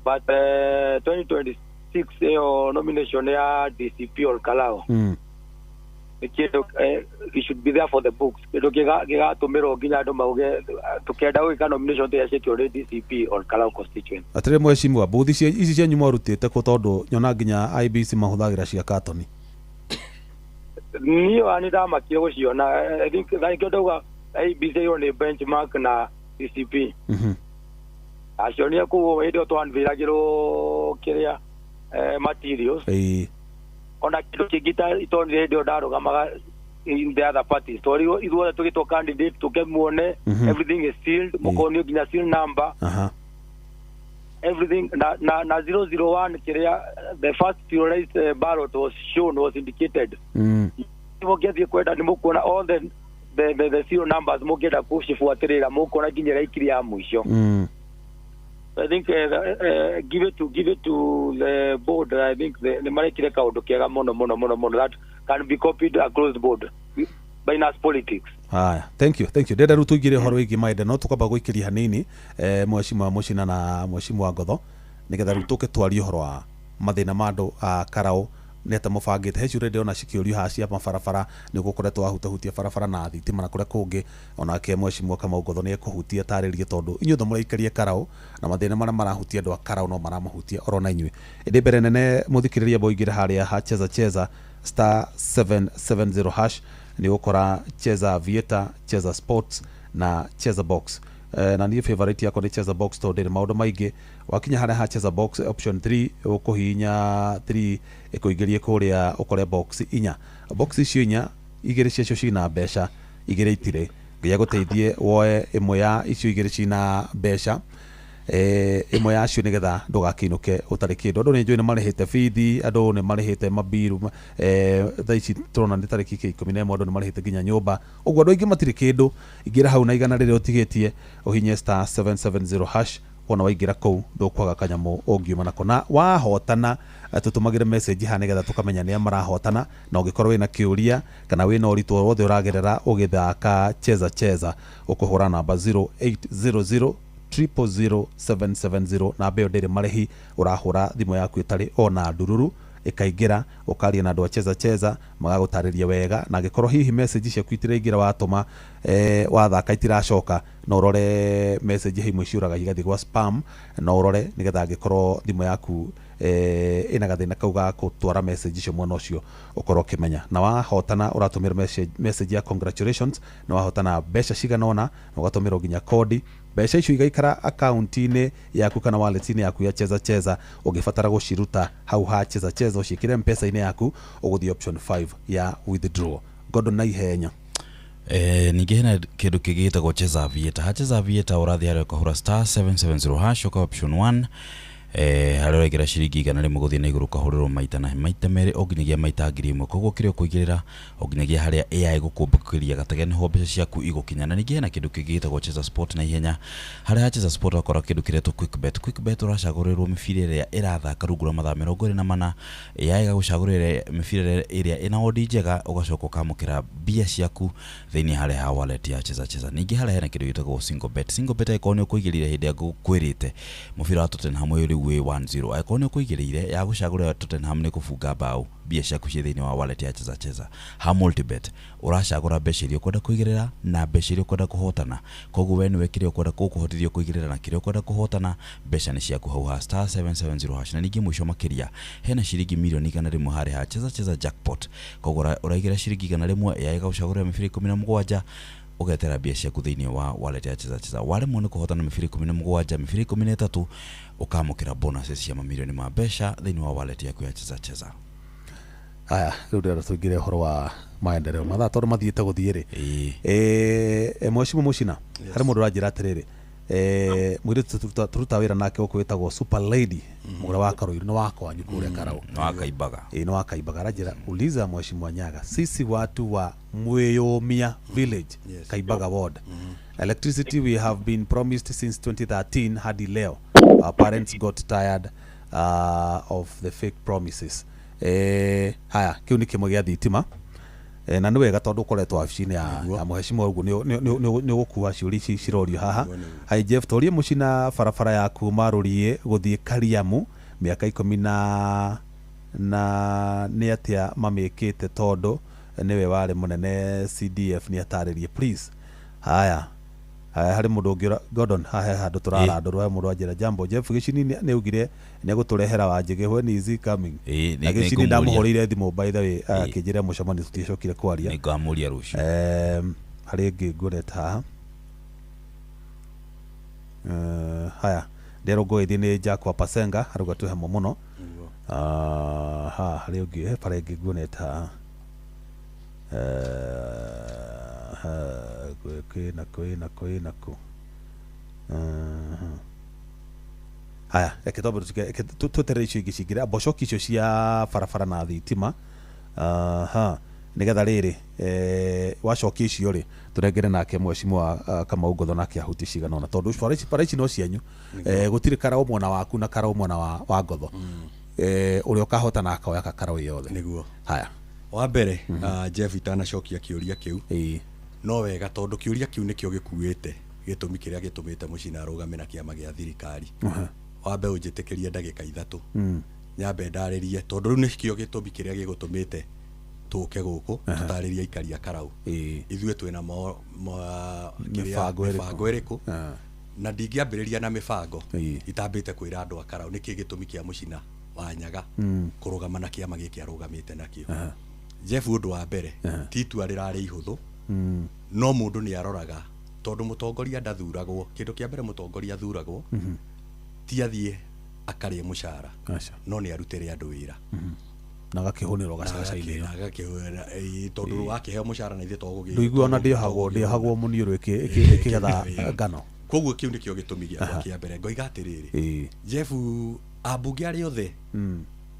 G: but 2026 nomination ya DCP or Kalao it should be there for the books pero giga tumiro ginya ndo mauge tukenda wika nomination to ya security DCP or Kalao constituent
D: atire mheshimiwa buthi ici cia nyuma rutite ko tondu nyona ginya IBC mahuthagira cia katoni
G: niyo anida makire guciona I think like ndoga IBC on benchmark na DCP acionia ku idio twanviragiro kiria materials ona kitu kigita itoni radio daro kama in the other party story it was to get a candidate to get muone everything is sealed mukoni ginya seal number everything na 001 kiria the first pluralized ballot was shown was indicated you get the kwenda ni mukona all the serial numbers mugenda kushifuatirira mukona ginya ikiri ya mwisho I think give it to the board. I think the marekire kaundu kiega mono that can be copied across the board by nas politics.
D: Thank you deda rutu gire horo igi maide no tukaba guikiria hanini mheshimiwa Muchina na mheshimiwa Ngotho nigetha rutuke twario horo wa mathina mandu Karao neta mubangite hecu radio na cikiurio ha cia mabarabara ni gukoretwo ahutahutia barabara na thitima na kuria kungi ona ke mheshimiwa kama Ngotho ni ekuhutia tarĩrie tondu inyuothe mũraikaria Karao na mathina maria marahutia andu a Karao no maramahutia orona inyuĩ indi mbere nene muthikiriria boigire haria ha cheza star 770 hash ni gukora cheza Aviator, cheza sports na cheza box na niĩ favorite yako ni cheza box tondu ni maundu maingi wakinya haria ha cheza box option 3 ukuhinya 3 ikuingirie kuria ukore box 4 box icio 4 igiri cio cina mbeca igiri itire nginya guteithie woe imwe ya icio igiri cina mbeca imwe yacio nigetha ndugakinuke utari kindu andu ni njui ni marihite fithi andu ni marihite mabiru thaici turona ni tariki 11 andu ni marihite ginya nyumba uguo andu aingi matiri kindu ingira hau na igana rire utigitie uhinye star 770 hash ona waigira kou ndukwaga kanyamu ungiuma nako na wahotana tutumagire message ha nigetha tukamenya ni marahotana na ungikorwo wina kiuria kana wina uritu wothe uragerera ugithaka cheza ukuhura namba 0800 000770 na beo ndiri marehi urahura thimu yaku itari ona ndururu ikaingira ukaria na andu cheza magagutariria wega na gikorwo hihi message ciaku itiraingira watuma wathaka itiracoka no urore message himwe ciuraga igathi gwa spam no urore nigetha gikorwo thimu yaku ina gathina kau ga gutwara message icio mwana ucio ukorwo kimenya na wahotana uratumira message ya congratulations na wahotana mbeca ciganona na ugatumira ginya kodi mbeca icio igaikara account-ini yaku kana wallet-ini yaku ya cheza ugifatara guciruta hau ha cheza ucikire mpesa-ini yaku uguthi option 5 ya withdraw godo na ihenya
E: ningi hena kindu kigitagwo cheza Aviator urathi haria ukahura star 770 hash uka option 1 harä gira ciringi igana rĩmwe gũthiĩ na igũrũ kahũrĩrwo maita na maita merĩ o nginyagia maita 1000 koguo kĩrĩa ũkũigĩrĩra o nginyagia harĩa AI gũkũmbũkĩria gatege nĩho mbeca ciaku igũkinya na ningĩ hena kĩndũ kĩngĩ gĩtagwo Cheza Sport na ihenya harĩa Cheza Sport wakora kĩndũ kĩretwo Quickbet ũracagũrĩrwo mĩbira ĩrĩa ĩrathaka rungu rwa mathaa 24 AI gagũcagũrĩra mĩbira ĩrĩa ĩna odi njega ũgacoka ũkamũkĩra mbia ciaku thĩinĩ harĩa ha wallet ya Cheza ningĩ harĩa hena kĩndũ gĩtagwo single bet ĩkorwo nĩ ũkũigĩrĩire hĩndĩ ya kwĩrĩte mũbira wa Tottenham ũyũ we 1-0 ĩkorwo nĩ ũkũigĩrĩire ya gũcagũrĩra Tottenham nĩ kũbunga bao mbia ciaku ciĩ thĩinĩ wa wallet ya Cheza ha multibet ũracagũra mbeca iria ũkwenda kũigĩrĩra na mbeca iria ũkwenda kũhotana koguo we nĩwe kĩrĩa ũkwenda gũkũhotithia kũigĩrĩra na kĩrĩa ũkwenda kũhotana mbeca nĩ ciaku hau ha *770# na ningĩ mũico makĩria hena ciringi mirioni 100 harĩ ha Cheza jackpot koguo ũraigĩra ciringi 100 ya gũcagũrĩra mĩbira 17 ugetera mbia ciaku thĩinĩ wa wallet ya Cheza waremwo nĩ kũhotana mĩbira 17 mĩbira 13 ukamũkĩra bonuses cia mamirioni ma mbeca thĩinĩ wa wallet yaku ya Cheza.
D: Aya rĩu ndĩrenda tũingĩre ũhoro wa maendeleo mathaa tondũ mathiĩte gũthiĩ rĩ Mheshimiwa Muchina harĩ mũndũ ũranjĩra atĩrĩrĩ mũirĩtu tũruta wĩra nake gũkũ wĩtagwo Super Lady mũgũra wa Karuiru nĩ wakwanyu kũrĩa Karau
E: nĩ wakaimbaga
D: nĩ wakaimbaga aranjĩra uliza Mheshimiwa Nyaga sisi watu wa Mweyomia village Kaimbaga ward electricity we have been promised since 2013 hadi leo our parents got tired of the fake promises haya kiu ni kimwe gĩa thitima na nĩ wega tondũ ũkoretwo wabici-inĩ ya Mheshimiwa ũguo nĩ gũkua ciũria ici cirorio haha hai Jeff tũrie Muchina barabara ya kuma Rũriĩ gũthiĩ Kariamu mĩaka 10 na nĩ atĩa mamĩkĩte tondũ nĩwe warĩ mũnene CDF nĩ atarĩrie please haya harĩ mũndũ ũngĩ Gordon haha handũ tũrarandũrwo mũndũ anjĩra jambo Jeff Gĩcini nĩ ugire nĩ gũtũrehera wanjĩge when is he coming na Gĩcini ndamũhũrĩire thimũ by the way akĩnjĩra mũcemanio tũtiacokire kwaria
E: nĩ ngamũria rũciũ
D: harĩ ĩngĩ ngũreta haha haya nderũngũithie nĩ Jack wa Pasenga arauga twĩhemo mũno harĩ ũngĩ bara ĩngĩ ngũreta kwĩna haya reke tweterere icio ingĩ cingĩre mbocoki icio cia barabara na thitima nĩgetha rĩrĩ wacokia icio rĩ tũrengere nake Mheshimiwa Kamau Ngotho nake ahuti cigana ona tondũ bara ici no cianyu gũtirĩ Karau mwena waku na Karau mwena wa Ngotho ũrĩa ũkahota na akoya Karau yothe
F: nĩguo
D: haya
F: wa mbere Jeff itanacokia kĩũria kĩu no wega tondũ kĩũria kĩu nĩkĩo gĩkuĩte gĩtũmi kĩrĩa gĩtũmĩte Muchina arũgame na kĩama gĩa thirikari wambe ũnjĩtĩkĩrie ndagĩka 3 nyambe ndarĩrie tondũ rĩu nĩkĩo gĩtũmi kĩrĩa gĩgũtũmĩte tũke gũkũ tũtarĩrie aikari a Karau ithuĩ twĩna mĩbango ĩrĩkũ na ndingĩambĩrĩria na mĩbango itambĩte kwĩra andũ a Karau nĩkĩ gĩtũmi kĩa Muchina wa Nyaga kũrũgama na kĩama gĩkĩ arũgamĩte nakĩo Jeff ũndũ wa mbere ti itua rĩrarĩ ihũthũ no mũndũ nĩ aroraga tondũ mũtongoria ndathuragwo kĩndũ kĩa mbere mũtongoria athuragwo ti athiĩ akarĩe mũcara no nĩ arutĩre andũ wĩra
D: na gakĩhũnĩrwo gacagaca-inĩ
F: tondũ wakĩheo mũcara na ithuĩ togũgĩ
D: ndũigua ona ndĩhagwo mũniũrũ ĩkĩgetha ngano
F: koguo kĩu nĩkĩo gĩtũmi gĩakwa kĩa mbere ngoiga atĩrĩrĩ Jeff ambunge arĩa othe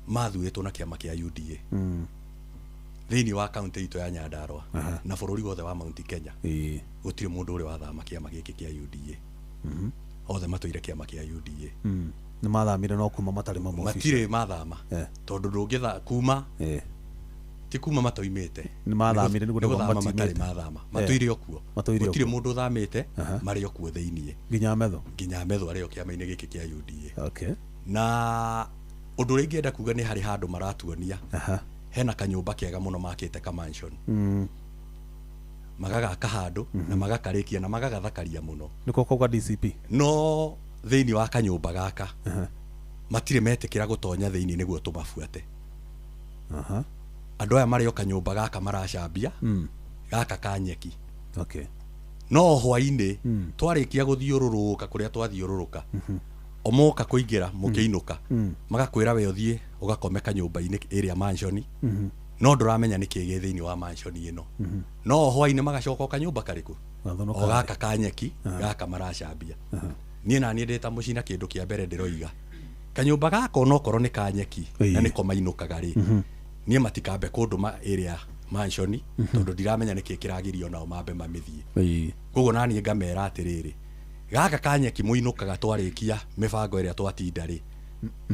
F: mathurĩtwo na kĩama kĩa UDA thĩinĩ wa kaunti itũ ya Nyandarua na bũrũri wothe wa Mount Kenya gũtirĩ mũndũ ũrĩa wathama kĩama gĩkĩ kĩa UDA othe matũire kĩama kĩa UDA
D: nĩ mathamire no kuma matarĩ mamwe
F: matirĩ mathama tondũ ndũngĩtha kuma ti kuma matoimĩte
D: nĩ mathamire nĩ
F: gũthama matarĩ mathama matũire okuo gũtirĩ mũndũ uthamĩte marĩ okuo thĩinĩ
D: nginya metho
F: arĩ o kĩama-inĩ gĩkĩ kĩa UDA na ũndũ ũrĩa ingĩenda kuga nĩ harĩ handũ maratuonia hena kanyũmba kega mũno makĩte ka mansion magagaka handũ na magakarĩkia na magagathakaria mũno
D: nĩko kauga DCP
F: no thĩinĩ wa kanyũmba gaka matirĩ metĩkĩra gũtonya thĩinĩ nĩguo tũmabuate andũ aya marĩ o kanyũmba gaka maracambia gaka ka nyeki no hwainĩ twarĩkia gũthiũrũrũka kũrĩa twathiũrũrũka omoka kũingĩra mũkĩinũka magakwĩra we ũthiĩ ũgakome kanyũmba-inĩ ĩrĩa mansion no ndũramenya nĩ kĩĩ thĩinĩ wa mansion ĩno no hwainĩ magacoka kanyũmba karĩkũ o gaka ka nyeki gaka maracambia niĩ na niĩ ndĩta Muchina kĩndũ kĩa mbere ndĩroiga kanyumba gaka onokorwo nĩ kanyeki
D: Ĩĩ.
F: na nĩko mainũkaga rĩ niĩ matikambe kũndũma area mansion tondũ ndiramenya nĩkĩ kĩragirio nao mambe mamĩthiĩ koguo naniĩ ngamera atĩrĩrĩ gaka kanyeki mũinũkaga twarĩkia mĩbango ĩrĩa twatinda rĩ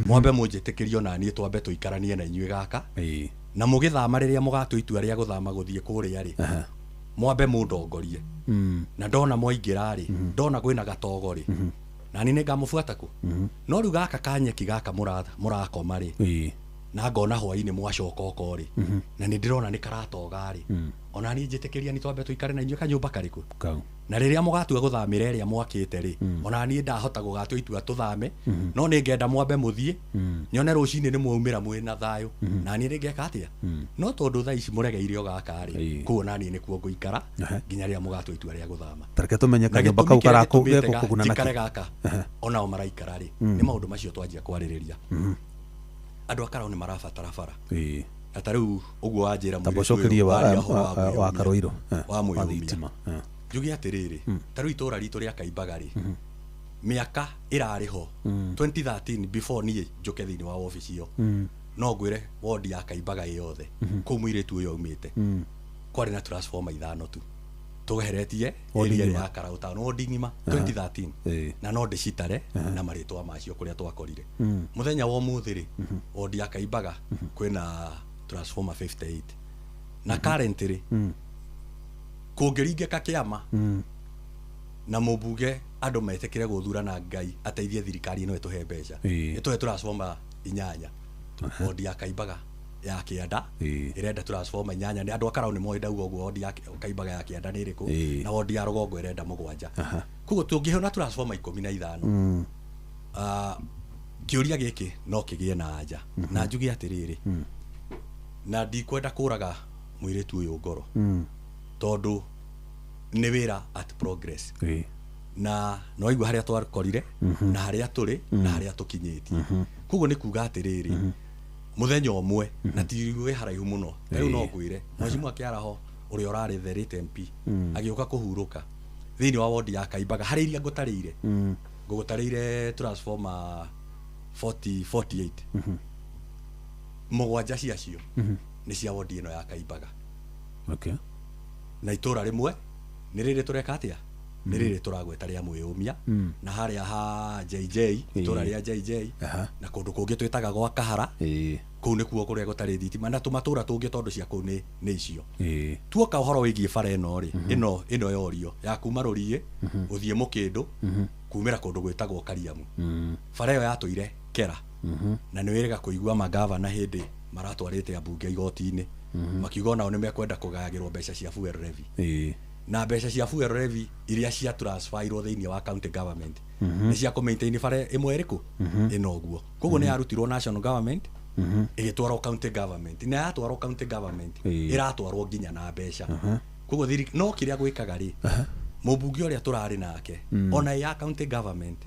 F: mwambe mũnjĩtĩkĩrio na niĩ twambe tũikaranie na inyuĩ gaka na mũgĩthama rĩrĩa mũgatua itua rĩa gũthama gũthiĩ kũrĩa rĩ mwambe mũndongorie na ndona mwaingĩra rĩ ndona kwĩna gatogo rĩ na niĩ nĩngamũbuata kũ no rĩu gaka kanyeki gaka mũrakoma rĩ na ngona hwainĩ mwacoka oko rĩ na nĩ ndĩrona nĩ karatoga rĩ ona niĩ njĩtĩkĩria nĩ twambe tũikare na inyuĩ kanyũmba karĩkũ na rĩrĩa mũgatua gũthamĩra ĩrĩa mwakĩte rĩ ona niĩ ndahota gũgatua itua tũthame no nĩ ngenda mwambe mũthiĩ nyone rũcinĩ nĩ mwaumĩra mwĩna thayũ na niĩ nĩngeka atĩa no tondũ thaa ici mũregeire o gaka rĩ kuo na niĩ nĩkuo ngũikara nginya rĩrĩa mũgatua itua rĩa gũthama
D: tareke tũmenye kanyũmba kau karakũguna
F: njikare gaka onao maraikara rĩ nĩ maũndũ macio twanjia kwarĩrĩria andũ a Karau nĩ marabatara bara na ta rĩu ũguo wanjĩra
D: mũcokerie wa Karoiro
F: wa mwĩrũmia njuge atĩrĩrĩ ta rĩu itũra ritũ rĩa Kaimbaga rĩ mĩaka ĩrarĩ ho 2013 before niĩ njoke thĩinĩ wa ofici ĩyo no ngwĩre wodi ya Kaimbaga yothe kũu mũirĩtu ũyũ aumĩte kwarĩ na transformer 5 tu tũgeheretie area ya Karau town wodi ng'ima 2013 na no ndĩcitare na marĩtwa macio kũrĩa twakorire mũthenya wa ũmũthĩ rĩ wodi ya Kaimbaga kwĩna transformer 58 na currently kũngĩringĩka kĩama na mũmbunge andũ metĩkĩre gũthurana Ngai ateithie thirikari ĩno ĩtũhe mbeca ĩtũhe transformer 8 wodi ya Kaimbaga ya Kĩanda ĩrenda transformer 8 nĩ andũ a Karau nĩ moĩ ndauga ũguo wodi ya Kaimbaga ya Kĩanda nĩ ĩrĩkũ na wodi ya Rũgongo ĩrenda 7 koguo tũngĩhona transformer 15 kĩũria gĩkĩ no kĩgĩe na anja na njuge atĩrĩrĩ na ndikwenda kũraga mũirĩtu ũyũ ngoro tondũ nĩ wĩra at progress na no igua harĩa twakorire na harĩa tũrĩ na harĩa tũkinyĩtie koguo nĩ kuga atĩrĩrĩ mũthenya ũmwe na ti wĩ haraihu mũno rĩu no ngwĩre mwacimu akĩaraho ũrĩa ũrarĩ the rate MP agĩũka kũhurũka thĩinĩ wa wodi ya Kaimbaga harĩa iria ngũgũtarĩire transformer 48 mũgwanja ciacio nĩ cia wodi ĩno ya Kaimbaga na itũra rĩmwe nĩ rĩrĩ tũreka atĩa nĩ rĩrĩ tũragweta rĩa mwĩũmia na harĩa ha JJ itũra rĩa JJ na kũndũ kũngĩ twĩtaga gwa Kahara kũu nĩkuo kũrĩa gũtarĩ thitima na tũmatũra tũngĩ tondũ cia kũu nĩ icio tuoka ũhoro wĩgiĩ bara ĩno rĩ ĩno yorio ya kuma Rũriĩ gũthiĩ Mũkĩndũ kumĩra kũndũ gwĩtagwo Kariamu bara ĩyo yatũire kera na nĩ wĩrĩga kũigua magavana hĩndĩ maratwarĩte ambunge igoti-inĩ makiuga nao nĩ mekwenda kũgayagĩrwo mbeca cia fuel levy na mbeca cia fuel levy iria cia transferirwo thĩinĩ wa county government nĩ cia kũ-maintain bara ĩmwe ĩrĩkũ ĩno ũguo koguo nĩ yarutirwo national government ĩgĩtwarwo county government na yatwarwo county government ĩratwarwo nginya na mbeca koguo no kĩrĩa gwĩkaga rĩ mũmbunge ũrĩa tũrarĩ nake ona ya county government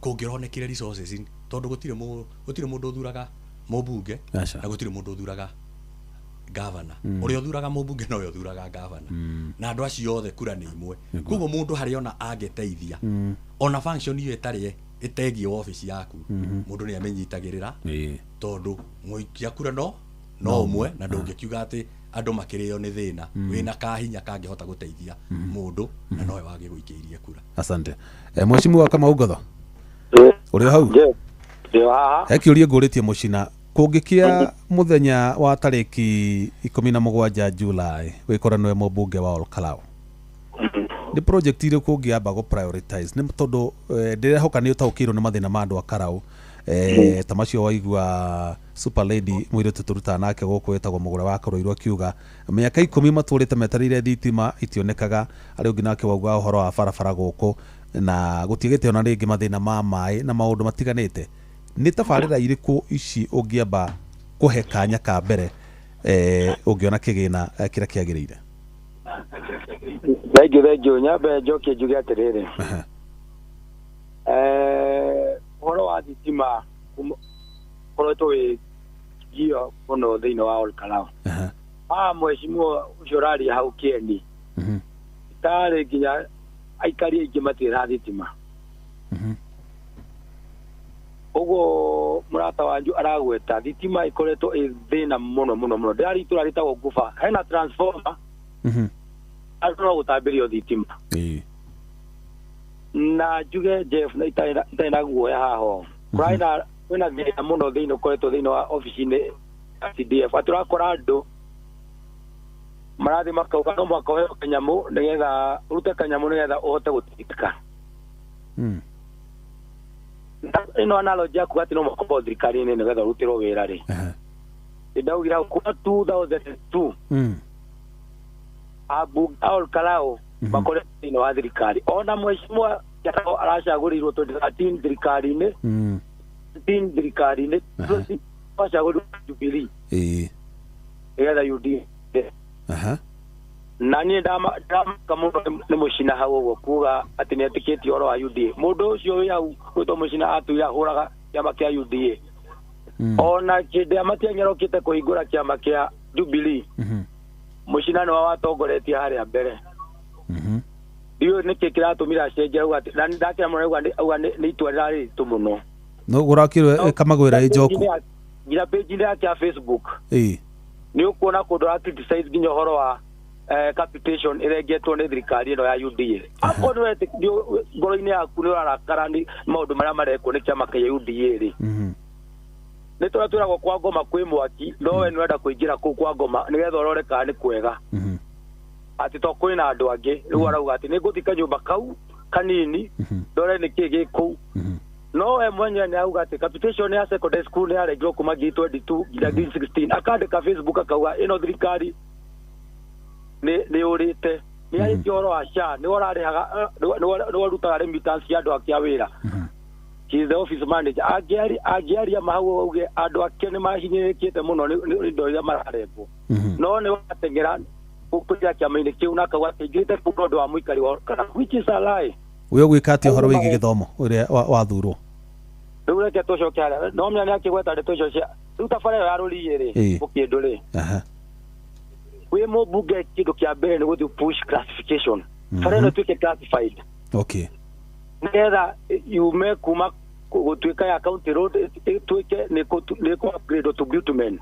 F: kũngĩronekire resources tondũ gũtirĩ mũndũ ũthuraga mũmbunge na gũtirĩ mũndũ ũthuraga governor ũrĩa ũthuraga mũmbunge no ũrĩa ũthuraga governor na andũ acio othe kura nĩ imwe koguo mũndũ harĩa ona angĩteithia ona function iyo ĩtegie ofici yaku mũndũ nĩ amenyitagĩrĩra tondũ mũikia kura no ũmwe na ndũngĩkiuga atĩ andũ makĩrĩo nĩ thĩna wĩna kahinya kangĩhota gũteithia mũndũ na nowe wage gũikĩirie kura.
D: Asante mheshimiwa wa Kamau Ngatho ũrĩ hau he kĩũria ngũrĩtie mũcina kũngĩkia mũthenya wa tarĩki 17 Julai wĩkora nĩwe mũmbunge wa Olkalau nĩ project irĩkũ ũngĩamba gũ prioritize nĩ tondũ ndĩrehoka nĩ ũtaũkĩirwo nĩ mathĩna ma andũ a Karau ta macio waigua super lady mũirĩtu tũrutaga nake gũkũ wĩtagwo mũgũra wa Karoirwo akiuga mĩaka 10 matũrĩte metereire thitima itionekaga arĩ ũngĩ nake wauga ũhoro wa barabara gũkũ na gũtigĩte ona rĩngĩ mathĩna ma maĩ na maũndũ matiganĩte nĩ tabarĩra irĩkũ ici ũngĩamba kũhe kanya ka mbere ũngĩona kĩgĩna kĩrĩa kĩagĩrĩire?
G: Thengiũ nyambe njokie njuge atĩrĩrĩ ũhoro wa thitima ũkoretwo wĩgio mũno thĩinĩ wa Olkalau mheshimiwa ũcio ũraria hau Kĩeni itarĩ nginya aikari aingĩ matĩra thitima ugo murata wanju aragweta thitima ikoretwo ithina muno ndari turaritagwo nguba hena transformer arutwo gutambirio thitima na njuge Jeff na itaina guoya haho kwina thina muno thiini ukoretwo thiini wa ofici-ini CDF aturakora andu marathi makauga no mwaka uheo kanyamu nigetha urute kanyamu nigetha uhote gutirika ino analogy yaku ati no mwaka wa thirikari-ini nigetha urutirwo wira ri ndaugira kuma 2002 abu all kalao makoretwo thiini wa thirikari ona mheshimiwa aracagurirwo 2013 thirikari-ini thirikari-ini aracagurirwo Jubilee nigetha UD na niä ndamaka må no nä må cina hau å guo kuga atä nä etä kä tie å horo wa UDA må ndå å cio wä hau gwä two må cina atå ire ahå raga kä ama kä a UDA ona kä ndä a matianyerokä te kå hingå ra kä ama kä a Jubilee må cina nä wa watongoretie harä a mbere ndiå nä kä kä ratå mire acenjia na ndakä må auga nä itua rä rarä ritå må no
D: no gå rakirwo kamagwä ra ä njoku
G: nginya page-inä yake ya Facebook nä å kuona kå ndå ra nginya å horo wa capitation irengetwo nä thirikari ino ya UDA akorwo ngoro-inä yaku nä å rarakara nä maå ndå marä a marekwo nä kä ama kä a UDA rä nä tå rä a twä ragwo kwa ngoma kwä mwaki no we nä wenda kå ingä ra kå kwa ngoma nä getha å rore kana nä kwega atä to kwä na andå angä rä u arauga atä nä ngå thika nyå mba kau kanini ndore nä kä gä kå u no we mwenyewe nä auga atä capitation ya secondary school nä yarengirwo kuma ngiri 22 nginya ngiri 16 akandä ka Facebook akauga ä no thirikari nä å rä te nä arä tie å horo wa SHA nä wararä haga nä warutaga remittance cia andå akä a wä ra the office manager angä aria mahau auge andå ake nä mahinyä rä kä te må no nä indo iria mararengwo no nä wateng'era kå ria kä ama-inä kä u na akauga atä ingä rä te kå ndå ndå wa må ikari wa kana which is a lie
D: we å gwä ka atä å horo wä gä gä thomo å rä a wathurwo
G: rä u reke tå coke harä a no mä nä akä gweta ndä tå cio cia rä u tabara ä yo yarå riä rä gå kä ndå rä wä må mbunge kä ndå kä a mbere nä gå thiä push classification bara ä no tuä ke classified nä getha yume kuma gå tuä ka ya county road tuä ke nä kå upgrade to bitumen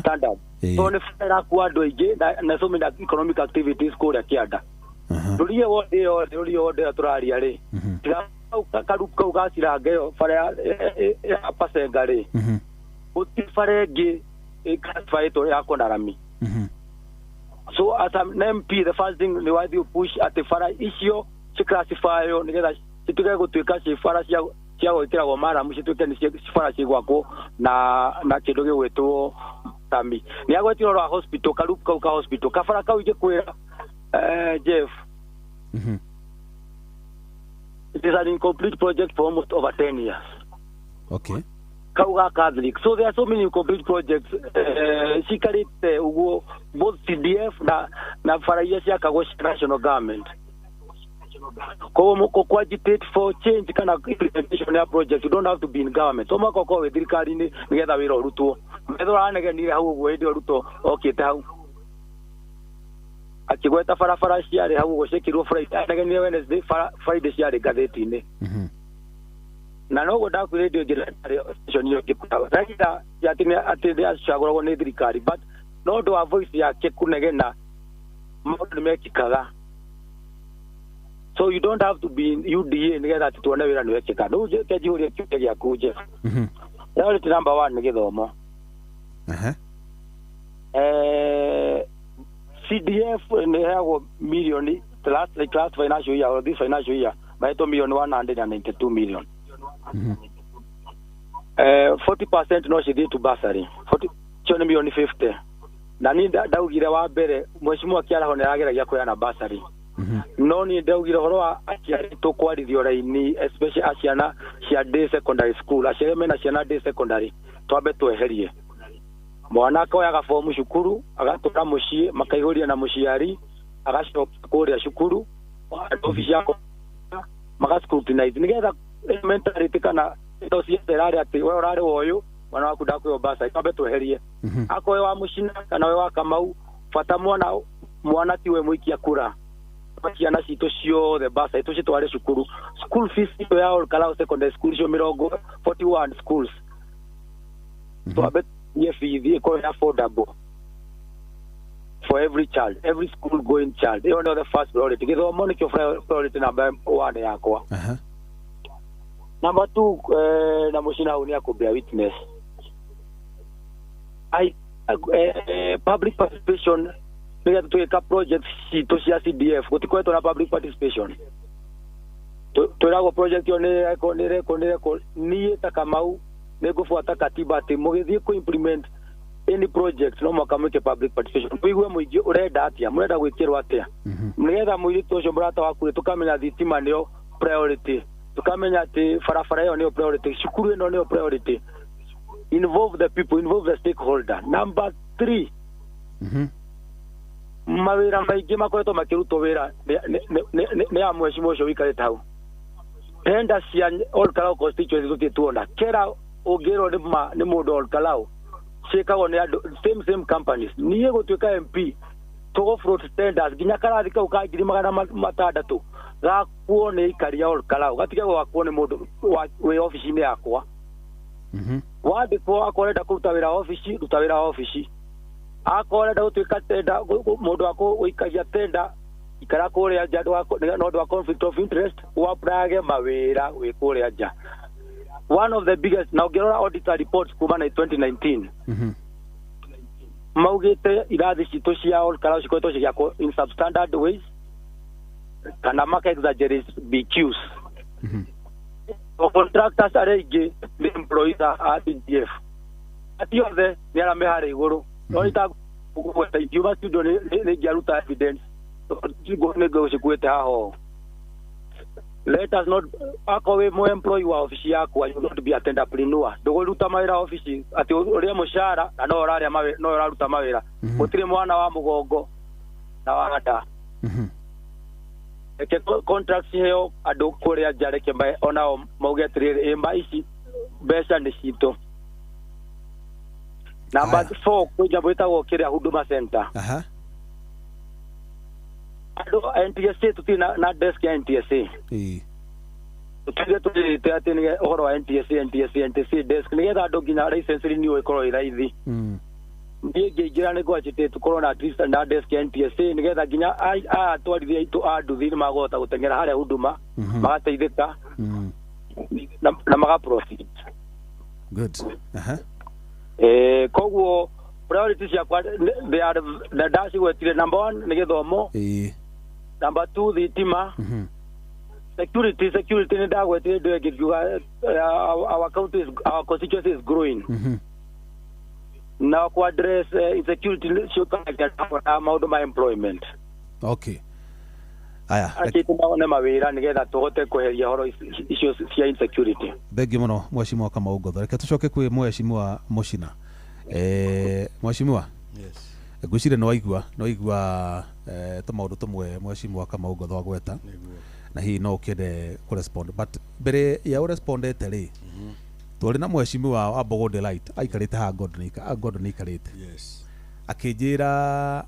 G: standard so nä bara ä rakua andå aingä na so many economic activities kå rä a kä anda ndå rie wothe ä yo ndå rie wothe ä yo tå raria rä karupu kau gaciranga ä yo bara ya pacenga rä gå ti bara ä ngä classified ya konarami so as an MP the first thing ni wathi push ati fara icio ci classify yo nigetha cituke gutuika ci fara cia gwikira go mara mu cituke ni fara ci gwako na kindu gigwitwo tami ni agwetiro ro hospital karupu kau ka hospital kafara kau ige kwira Jeff it is an incomplete project for almost over 10 years Kauga Catholic. So there are so many complete projects. Sikarite ugo both CDF na faraia cia kago national government. Ko agitate for change kana implementation ya project. You don't have to be in government. So mako ko thirikari ni nigetha wira urutwo. Metho ranege ni hau ugo ndi urutwo okite hau. Akigweta farafara ciare hau ugo cekirwo Friday. Anege ni Wednesday Friday ciare gatheti-ini. Na no goda ku radio station yo kiputawa raida yatine atende acagoragwo ni thirikari but no ndo wa voice yake kunegena maundu mekikaga so you don't have to be in UDA nigetha tuone wira ni wekika no je kejihuria kiuke gya kuje yao ni number 1 ni githomo CDF ni hago milioni last financial year or this financial year maito milioni 192 million 40% no cithi to bursary 40 chone milioni 50 na ni ndaugire wa mbere mheshimiwa kiaraho ni arageragia kuyana bursary no ni ndaugire horo wa aciari to kwarithio raini especially aciana cia day secondary school aciari mena ciana day secondary twambe tweherie mwana akoyaga fomu cukuru agatura mucii makaihuria na muciari agacoka kuria cukuru ofisi yako magascrutinize nigetha mentality kana ndo ciacerari ati we urari woyu mwana waku ndakwiyo basa twambe tweherie akoe wa mucina kana we wa kamau fata mwana tiwe muikia kura ciana citũ ciothe basa itũ citware cukuru school fees itũ ya Olkalau secondary school cio 41 schools twambe ye fees iko affordable for every child, every school going child. They are the first priority. Githomo nĩ kĩo priority number 1 yakwa. Number 2 na mũcina hau nĩ akũbea witness. Public participation nĩgetha twĩka project citũ cia CDF gũtikoretwo na public participation. Twĩragwo project ĩyo nĩ niĩ ta Kamau nĩngũbuata katiba atĩ mũgĩthiĩ kũ implement any project no mwaka mwĩke public participation. Tũigue mũingĩ ũrenda atĩa, mũrenda gwĩkĩrwo atĩa. Nĩgetha mũirĩtu ũcio mũrata waku tũkamenya thitima nĩyo priority, tukamenya atĩ barabara ĩyo nĩyo priority, cukuru ĩno nĩyo priority. Involve the people, involve the stakeholder. Number 3, mawĩra maingĩ makoretwo makĩrutwo wĩra nĩ a mheshimiwa ũcio wĩikarĩte hau. Tenda cia Olkalau constituency tũtituona kera ũngĩrwo nĩ mũndũ Olkalau ciĩkagwo nĩ andũ same companies. Niĩ gũtuĩka MP tũgo float tenders nginya karathi kau ka 600 gakuo nĩ ikari ya Olkalau gatigagwo gakuo nĩ mũndũ wĩ ofici-inĩ yakwa. Wandĩkwo akorenda kũruta wĩra ofici, ruta wĩra ofici. Akorenda gũtuĩka tenda mũndũ wako ũikagia tenda ikara kũrĩa nja no ũndũ wa conflict of interest waprage mawĩra wĩ kũrĩa nja. One of the biggest, now get auditor reports kuma na 2019. Maugite irathi citũ cia Olkalau cikoretwo cigiakwo in substandard ways kana maka exaggerate BQs. Contractors are aingĩ the employees a CDF. Ati othe nĩ arame harĩ igũrũ. No itagweta ikiuma studio nĩ ngĩaruta evidence. Nĩ ngũcikuĩte haho. Let us not akowe mo employee wa office yako, you not be a tenderpreneur. Nduguruta mawira office ati uria mushara na no oraria mawira no oraruta mawira. Gutire mwana wa mugongo na wa gata. Eke contracts heo andu kuria jareke mai ona mauge atiriri emba ici mbeca nĩ citũ. Number 4 kuja bwetagwo kiria Huduma Center. Ado NTSA tuti na desk ya NTSA. Tutige tulite ati ni ohoro wa NTSA desk nigetha andu nginya license renew ikorwo iraithi. Ndiye ngĩingĩra nĩ gwachite tukorwo na at least na desk ya NTSA nigetha nginya atwarithia itu anduthi nĩ magota gũteng'era harĩa Huduma magateithĩka na maga profit.
D: Good.
G: Koguo priorities ciakwa they are the dash gwetire number 1 nĩ gĩthomo. Number 2 thitima. Security nĩ ndagwetire ndio ngiuga our county our constituency is growing. Now to address insecurity na maundu ma employment.
D: Okay. Aya.
G: Akitumana mawira nigetha tuhote kweheria horo issues cia insecurity.
D: Thengi muno Mheshimiwa Kamau Ngotho. Reke tucoke kwi Mheshimiwa Mũcina. Mheshimiwa.
F: Yes.
D: Ngwicire no igua tũmaũndũ tũmwe Mheshimiwa Kamau Ngotho agweta. Na hihi no ũkĩende kũrespond but mbere ya ũrespondete rĩ tũrĩ na Mheshimiwa wa Mbogo Delight aikarĩte ha Gordon aikarĩte.
F: Yes.
D: Akĩnjĩra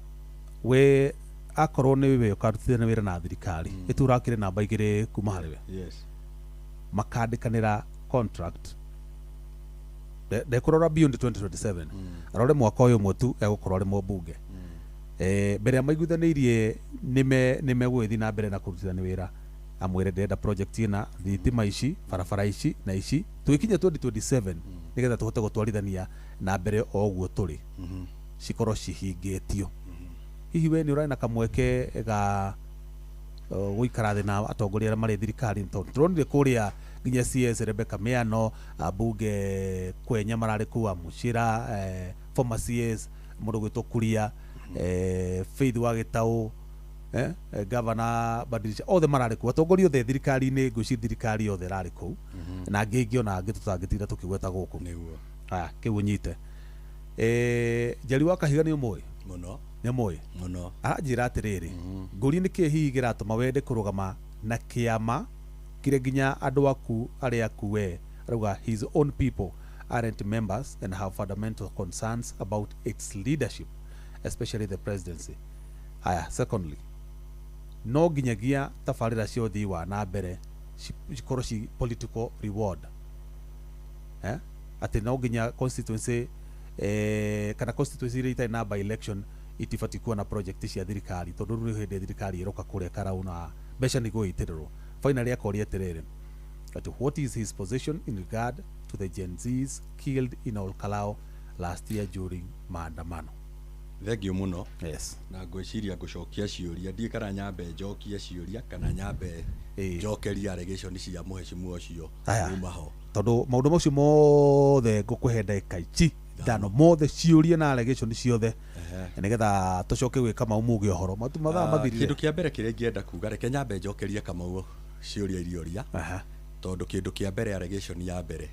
D: we akorwo nĩ we ũkarutithania wĩra na thirikari ĩturakĩre namba 2 kuma harĩ we.
F: Yes.
D: Makandĩkanĩra contract ndekũrora beyond 2027 arore mwaka ũyũ ũmwe tu egũkorwo arĩ mũmbunge. Mbere ya maiguithanĩirie nĩme gwĩthi na mbere na kũrutithania wĩra amwĩre ndĩrenda project ĩna thitima ici barabara ici na ici tũgĩkinya 2027 nĩgetha tũhote gũtwarithania na mbere o ũguo tũrĩ cikorwo cihingĩtio. Hihi we nĩ ũrarĩ na kamweke ga gũikara thĩ na atongoria arĩa marĩ thirikari tondũ tũronire kũrĩa nginya CS Rebecca Miano ambunge Kwenya mararĩ kuwa Mũcira former CS mũndũ gwĩtwo Kuria Faith wa Gĩtaũ governor Badilisha othe mararĩ kuwa atongoria othe thirikari-inĩ ngũci thirikari othe rarĩ kũu na angĩ ngĩona angĩ tũtangĩtinda tũkĩgweta gũkũ nĩguo kĩu ũnyite. Njeri wa Kahiga nĩ ũmũĩ
F: mũno
D: nĩ mũĩ
F: mũno
D: aranjĩra atĩrĩrĩ ngũri nĩ kĩĩ hihi kĩratũma wende kũrũgama na kĩama kĩrĩa nginya andũ aku arĩa aku we arauga his own people aren't members and have fundamental concerns about its leadership especially the presidency. Secondly no nginyagia tabarĩra cia ũthii wa na mbere cikorwo ci political reward atĩ no nginya constituency kana constituency iria itarĩ na by election itibati kuwa na project cia thirikari tondũ rĩu hĩndĩ thirikari ĩroka kũrĩa Karau na mbeca nĩguo itĩrĩrwo finally akoria atĩrĩrĩ that what is his position in regard to the Gen Zs killed in Olkalau last year during maandamano.
F: Thengio muno.
D: Yes.
F: Na ngwĩciria ngũcokia ciũria ndiĩ kana nyambe njokie ciũria kana nyambe njokeria allegation cia mũhecimu ũcio kuma ho.
D: Tondũ maũndũ macio mothe ngũkũhe ndagĩka ici ndano mothe ciũria na allegation ciothe nĩgetha tũcoke gwĩka maumuge ũhoro mathaa mathirire.
F: Kĩndũ kĩa mbere kĩrĩa ingĩenda kuga reke nyambe njokerie Kamau ciũria irioria tondũ kĩndũ kĩa mbere allegation ya mbere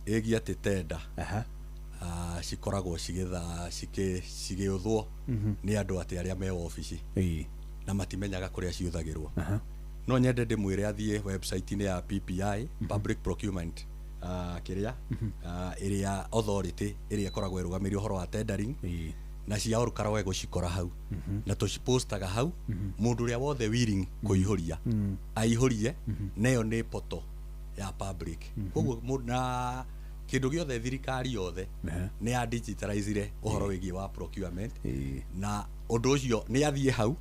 F: ĩgiĩ atĩ tenda cikoragwo cigĩũthwo nĩ andũ atĩ arĩa me ofici na matimenyaga kũrĩa ciũthagĩrwo. No nyende ndĩmwĩre athiĩ website-inĩ ya PPI Public Procurement kĩrĩa ĩrĩa authority ĩrĩa ĩkoragwo ĩrũgamĩrĩire ũhoro wa tendering na cia Olkalau gũcikora hau na tũcipostaga hau mũndũ ũrĩa wothe willing kũihũria aihũrie nayo nĩ poto ya public. Koguo na kĩndũ gĩothe thirikari yothe nĩ ya digitalize ũhoro wĩgiĩ wa procurement na ũndũ ũcio nĩ athiĩ hau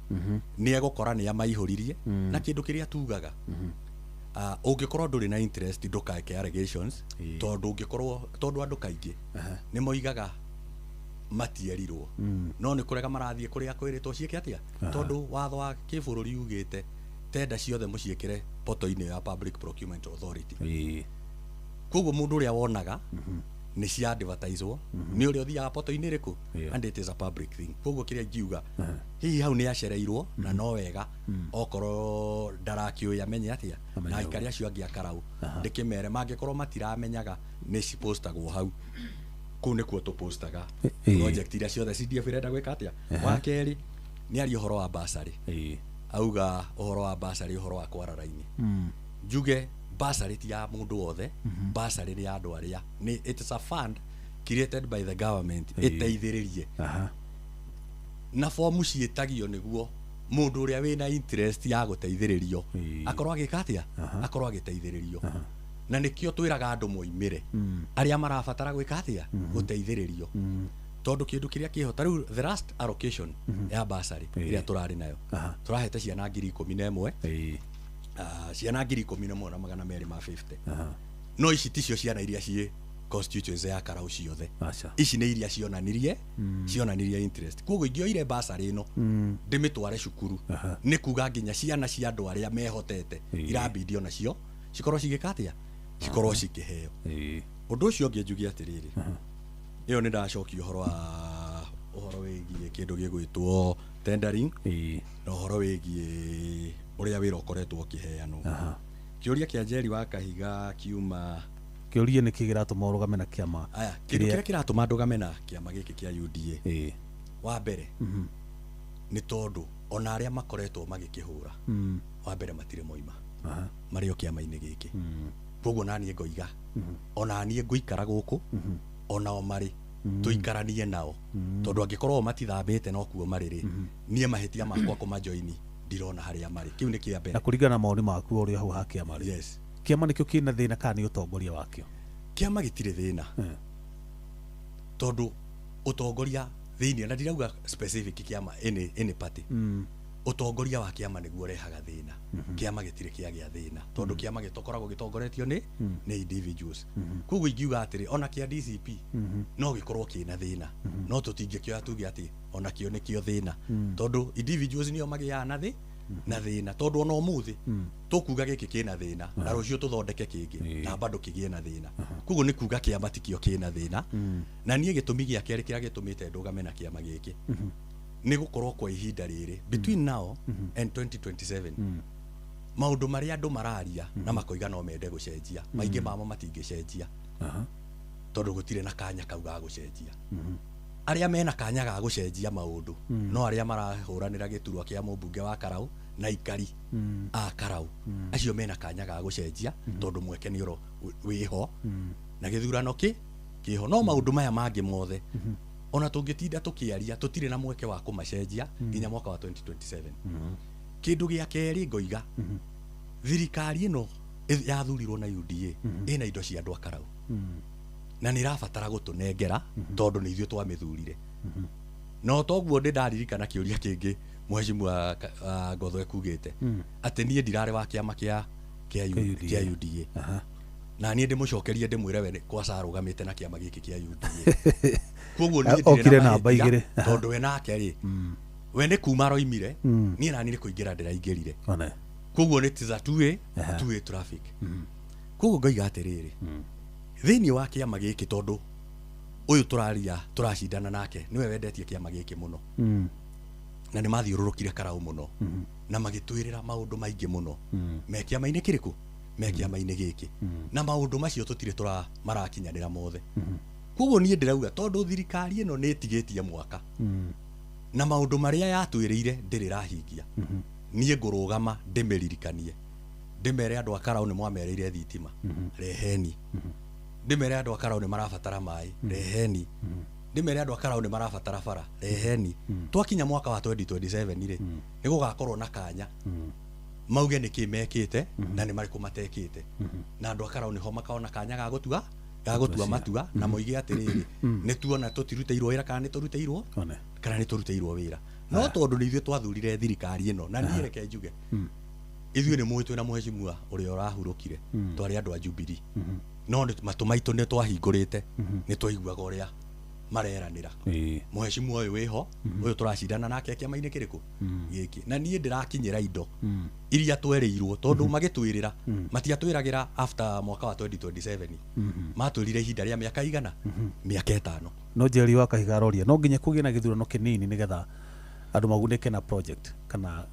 F: nĩ egũkora nĩ amaihũririe na kĩndũ kĩrĩa tugaga ũngĩkorwo ndũrĩ na interest ndũkake allegations tondũ ũngĩkorwo tondũ andũ kaingĩ nĩ moigaga matierirwo no nĩ kũrega marathiĩ kũrĩa kwĩrĩtwo ciĩke atĩa tondũ watho wa kĩbũrũri ugĩte tenda ciothe mũciĩkĩre poto-inĩ ya Public Procurement Authority. Koguo mũndũ ũrĩa wonaga nĩ cia advertisewo nĩ ũrĩa ũthiaga poto-inĩ rĩkũ and it is a public thing. Koguo kĩrĩa ingiuga hihi hau nĩ acereirwo na no wega okorwo ndarakĩũĩ amenye atĩa na aikari acio angĩ a Karau ndĩkĩmere mangĩkorwo matiramenyaga nĩ cipostagwo hau kũu nĩkuo tũpostaga project iria ciothe CDF irenda gwĩka atĩa. Wa kerĩ nĩ aria ũhoro wa basarĩ auga ũhoro wa basarĩ ũhoro wa kwara raini njuge basarĩ ti ya mũndũ wothe basarĩ nĩ ya andũ arĩa it is a fund created by the government ĩteithĩrĩrie na fomu ciĩtagio nĩguo mũndũ ũrĩa wĩna interest ya gũteithĩrĩrio akorwo agĩka atĩa akorwo agĩteithĩrĩrio na nĩkĩo twĩraga andũ moimĩre arĩa marabatara gwĩka atĩa gũteithĩrĩrio tondũ kĩndũ kĩrĩa kĩhota rĩu the last allocation ya basarĩ ĩrĩa tũrarĩ nayo tũrahete ciana 11,000 ciana 11,250 no ici ticio ciana iria ciĩ constituency ya Karau ciothe ici nĩ iria cionanirie interest. Koguo ingĩoire basarĩ ĩno ndĩmĩtware cukuru nĩ kuga nginya ciana cia andũ arĩa mehotete irambindio nacio cikorwo cigĩka atĩa cikorwo cikĩheo. Ũndũ ũcio ũngĩ njuge atĩrĩrĩ ĩyo nĩ ndacokia ũhoro wĩgiĩ kĩndũ gĩgwĩtwo tendering na ũhoro wĩgiĩ ũrĩa wĩra ũkoretwo ũkĩheanwo. Kĩũria kĩa Njeri wa Kahiga kiuma
D: kĩũria nĩ kĩratũma ũrũgame na kĩama
F: kĩndũ kĩrĩa kĩratũma ndũgame na kĩama gĩkĩ kĩa UDA wa mbere nĩ tondũ ona arĩa makoretwo magĩkĩhũra wa mbere matirĩ moima marĩ o kĩama-inĩ gĩkĩ. Koguo naniĩ ngoiga ona niĩ ngũikara gũkũ onao marĩ tũikaranie nao tondũ angĩkorwo matithambĩte no kuo marĩ niĩ mahĩtia makwa kũmajoini ndirona harĩa marĩ. Kĩu nĩ kĩa mbere
D: na kũringana na maoni maku ũrĩa hau ha kĩama rĩ.
F: Yes.
D: Kĩama nĩkĩo kĩna thĩna kana nĩ ũtongoria wakĩo?
F: Kĩama gĩtirĩ thĩna tondũ ũtongoria thĩinĩ na ndirauga specific kĩama any party ũtongoria wa kĩama nĩguo ũrehaga thĩna. Kĩama gĩtirĩ kĩagĩa thĩna tondũ kĩama gĩtokoragwo gĩtongoretio nĩ individuals. Koguo ingiuga atĩrĩ ona kĩa DCP no gĩkorwo kĩna thĩna no tũtingĩkĩoya tuge atĩ ona kĩo nĩkĩo thĩna tondũ individuals nĩo magĩaga na thĩna tondũ ona ũmũthĩ tũkuga gĩkĩ kĩna thĩna na rũciũ tũthondeke kĩngĩ na bado kĩgĩe na thĩna. Koguo nĩ kuga kĩama tikĩo kĩna thĩna na niĩ gĩtũmi gĩa kerĩ kĩrĩa gĩtũmĩte ndũgame na kĩama gĩkĩ nĩ gũkorwo kwa ihinda rĩrĩ between now and 2027 maũndũ marĩa andũ mararia na makoiga no mende gũcenjia maingĩ mamo matingĩcenjia tondũ gũtirĩ na kanya kau ga gũcenjia. Arĩa mena kanya ga gũcenjia maũndũ no arĩa marahũranĩra gĩturwa kĩa mũmbunge wa Karau na ikari a Karau acio mena kanya ga gũcenjia tondũ mweke nĩ wĩho na gĩthurano kĩho. No maũndũ maya mangĩ mothe ona tũngĩtinda tũkĩaria tũtirĩ na mweke wa kũmacenjia nginya mwaka wa 2027. kindu gia keri ngoiga thirikari ino yathurirwo na UDA ina indo cia andu akarau na nä rabatara gå tå nengera tondå nä ithuä twamithurire no toguo ndä ndaririkana kä å ria kä ngä mheshimiwa Ngotho ekugä te atä niä ndirarä wa kä ama kä a UDA na niä ndä må cokerie ndä mwä re we kwaca arå gamä te na kä ama gä kä kä a UDA koguo
D: okire namba igä
F: tondå we nake rä we nä kuma roimire niä nani nä kå ingä ra ndä raingä rire koguo nä tiza tuä traffic koguo ngoiga atä rä rä thĩinĩ wa kĩama gĩkĩ tondũ ũyũ tũracindana nake nĩwe wendetie kĩama gĩkĩ mũno na nĩ mathiũrũrũkire Karau mũno na magĩtwĩrĩra maũndũ maingĩ mũno me kĩama-inĩ kĩrĩkũ me kĩama-inĩ gĩkĩ na maũndũ macio tũtirĩ marakinyanĩra mothe koguo niĩ ndĩrauga tondũ thirikari ĩno nĩ ĩtigĩtie mwaka na maũndũ marĩa yatwĩrĩire ndĩrĩ rahingia niĩ ngũrũgama ndĩmĩririkanie ndĩmere andũ a Karau nĩ mwamereire thitima reheni ndimere andu akarau ni marabatara mai reheni ndimere andu akarau ni marabatara bara reheni twakinya mwaka wa 2027 ri ni gugakorwo na kanya mauge ni kimekite na ni mariku matekite na andu akarau ni ho makaona kanya gagutua matua na moige atiriri ni tuona tutiruteirwo wira kana ni turuteirwo wira no tondu ni ithuĩ twathurire thirikari ino na niĩ reke njuge ithuĩ nĩ mũĩ twĩna mheshimiwa ũrĩa ũrahurũkire twarĩ andũ a Jubilee no matũ maitũ nĩ twahingũrĩte nĩ twaiguaga ũrĩa mareranĩra mheshimiwa ũyũ wĩho ũyũ tũracindana nake kĩama-inĩ kĩrĩkũ gĩkĩ na niĩ ndĩrakinyĩra indo iria twerĩirwo tondũ magĩtwĩrĩra matiatwĩragĩra after mwaka wa 2027 matwĩrire ihinda rĩa mĩaka igana mĩaka 5
D: no Njeri wa Kahiga aroria no nginya kũgĩe na gĩthurano kĩnini nĩgetha andũ magunĩke na project kana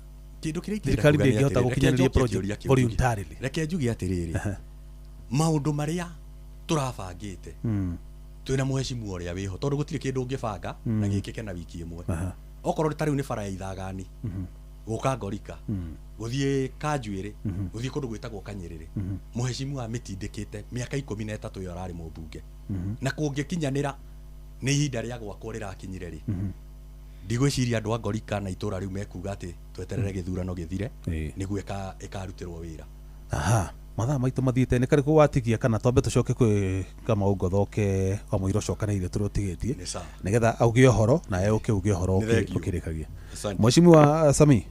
F: kindu kiria
D: thirikari ndĩngĩhota gũkinyanĩria project voluntarily
F: reke njuge atĩrĩrĩ maũndũ marĩa tũrabangĩte twĩna mheshimiwa ũrĩa wĩho tondũ gũtirĩ kĩndũ ũngĩbanga na gĩkĩke na wiki ĩmwe okorwo ta rĩu nĩ bara ya Ithagani gũka Ngorika gũthiĩ Kanjuĩrĩ gũthiĩ kũndũ gwĩtagwo Kanyĩrĩrĩ mheshimiwa amĩtindĩkĩte mĩaka 13 ĩyo ararĩ mũmbunge na kũngĩkinyanĩra nĩ ihinda rĩa gwakwo rĩrakinyire rĩ ndigwĩciria andũ a Ngorika na itũra rĩu mekuga atĩ tweterere gĩthurano gĩthire nĩguo ĩkarutĩrwo wĩra
D: mathaa maitũ mathiĩte nĩ karĩkũ watigia kana twambe tũcoke kwĩ Kamau Ngotho ke kwa mũira ũcokanĩire tũrĩa ũtigĩtie nĩgetha auge ũhoro na ũke uge ũhoro ũkĩrĩkagia mheshimiwa Sami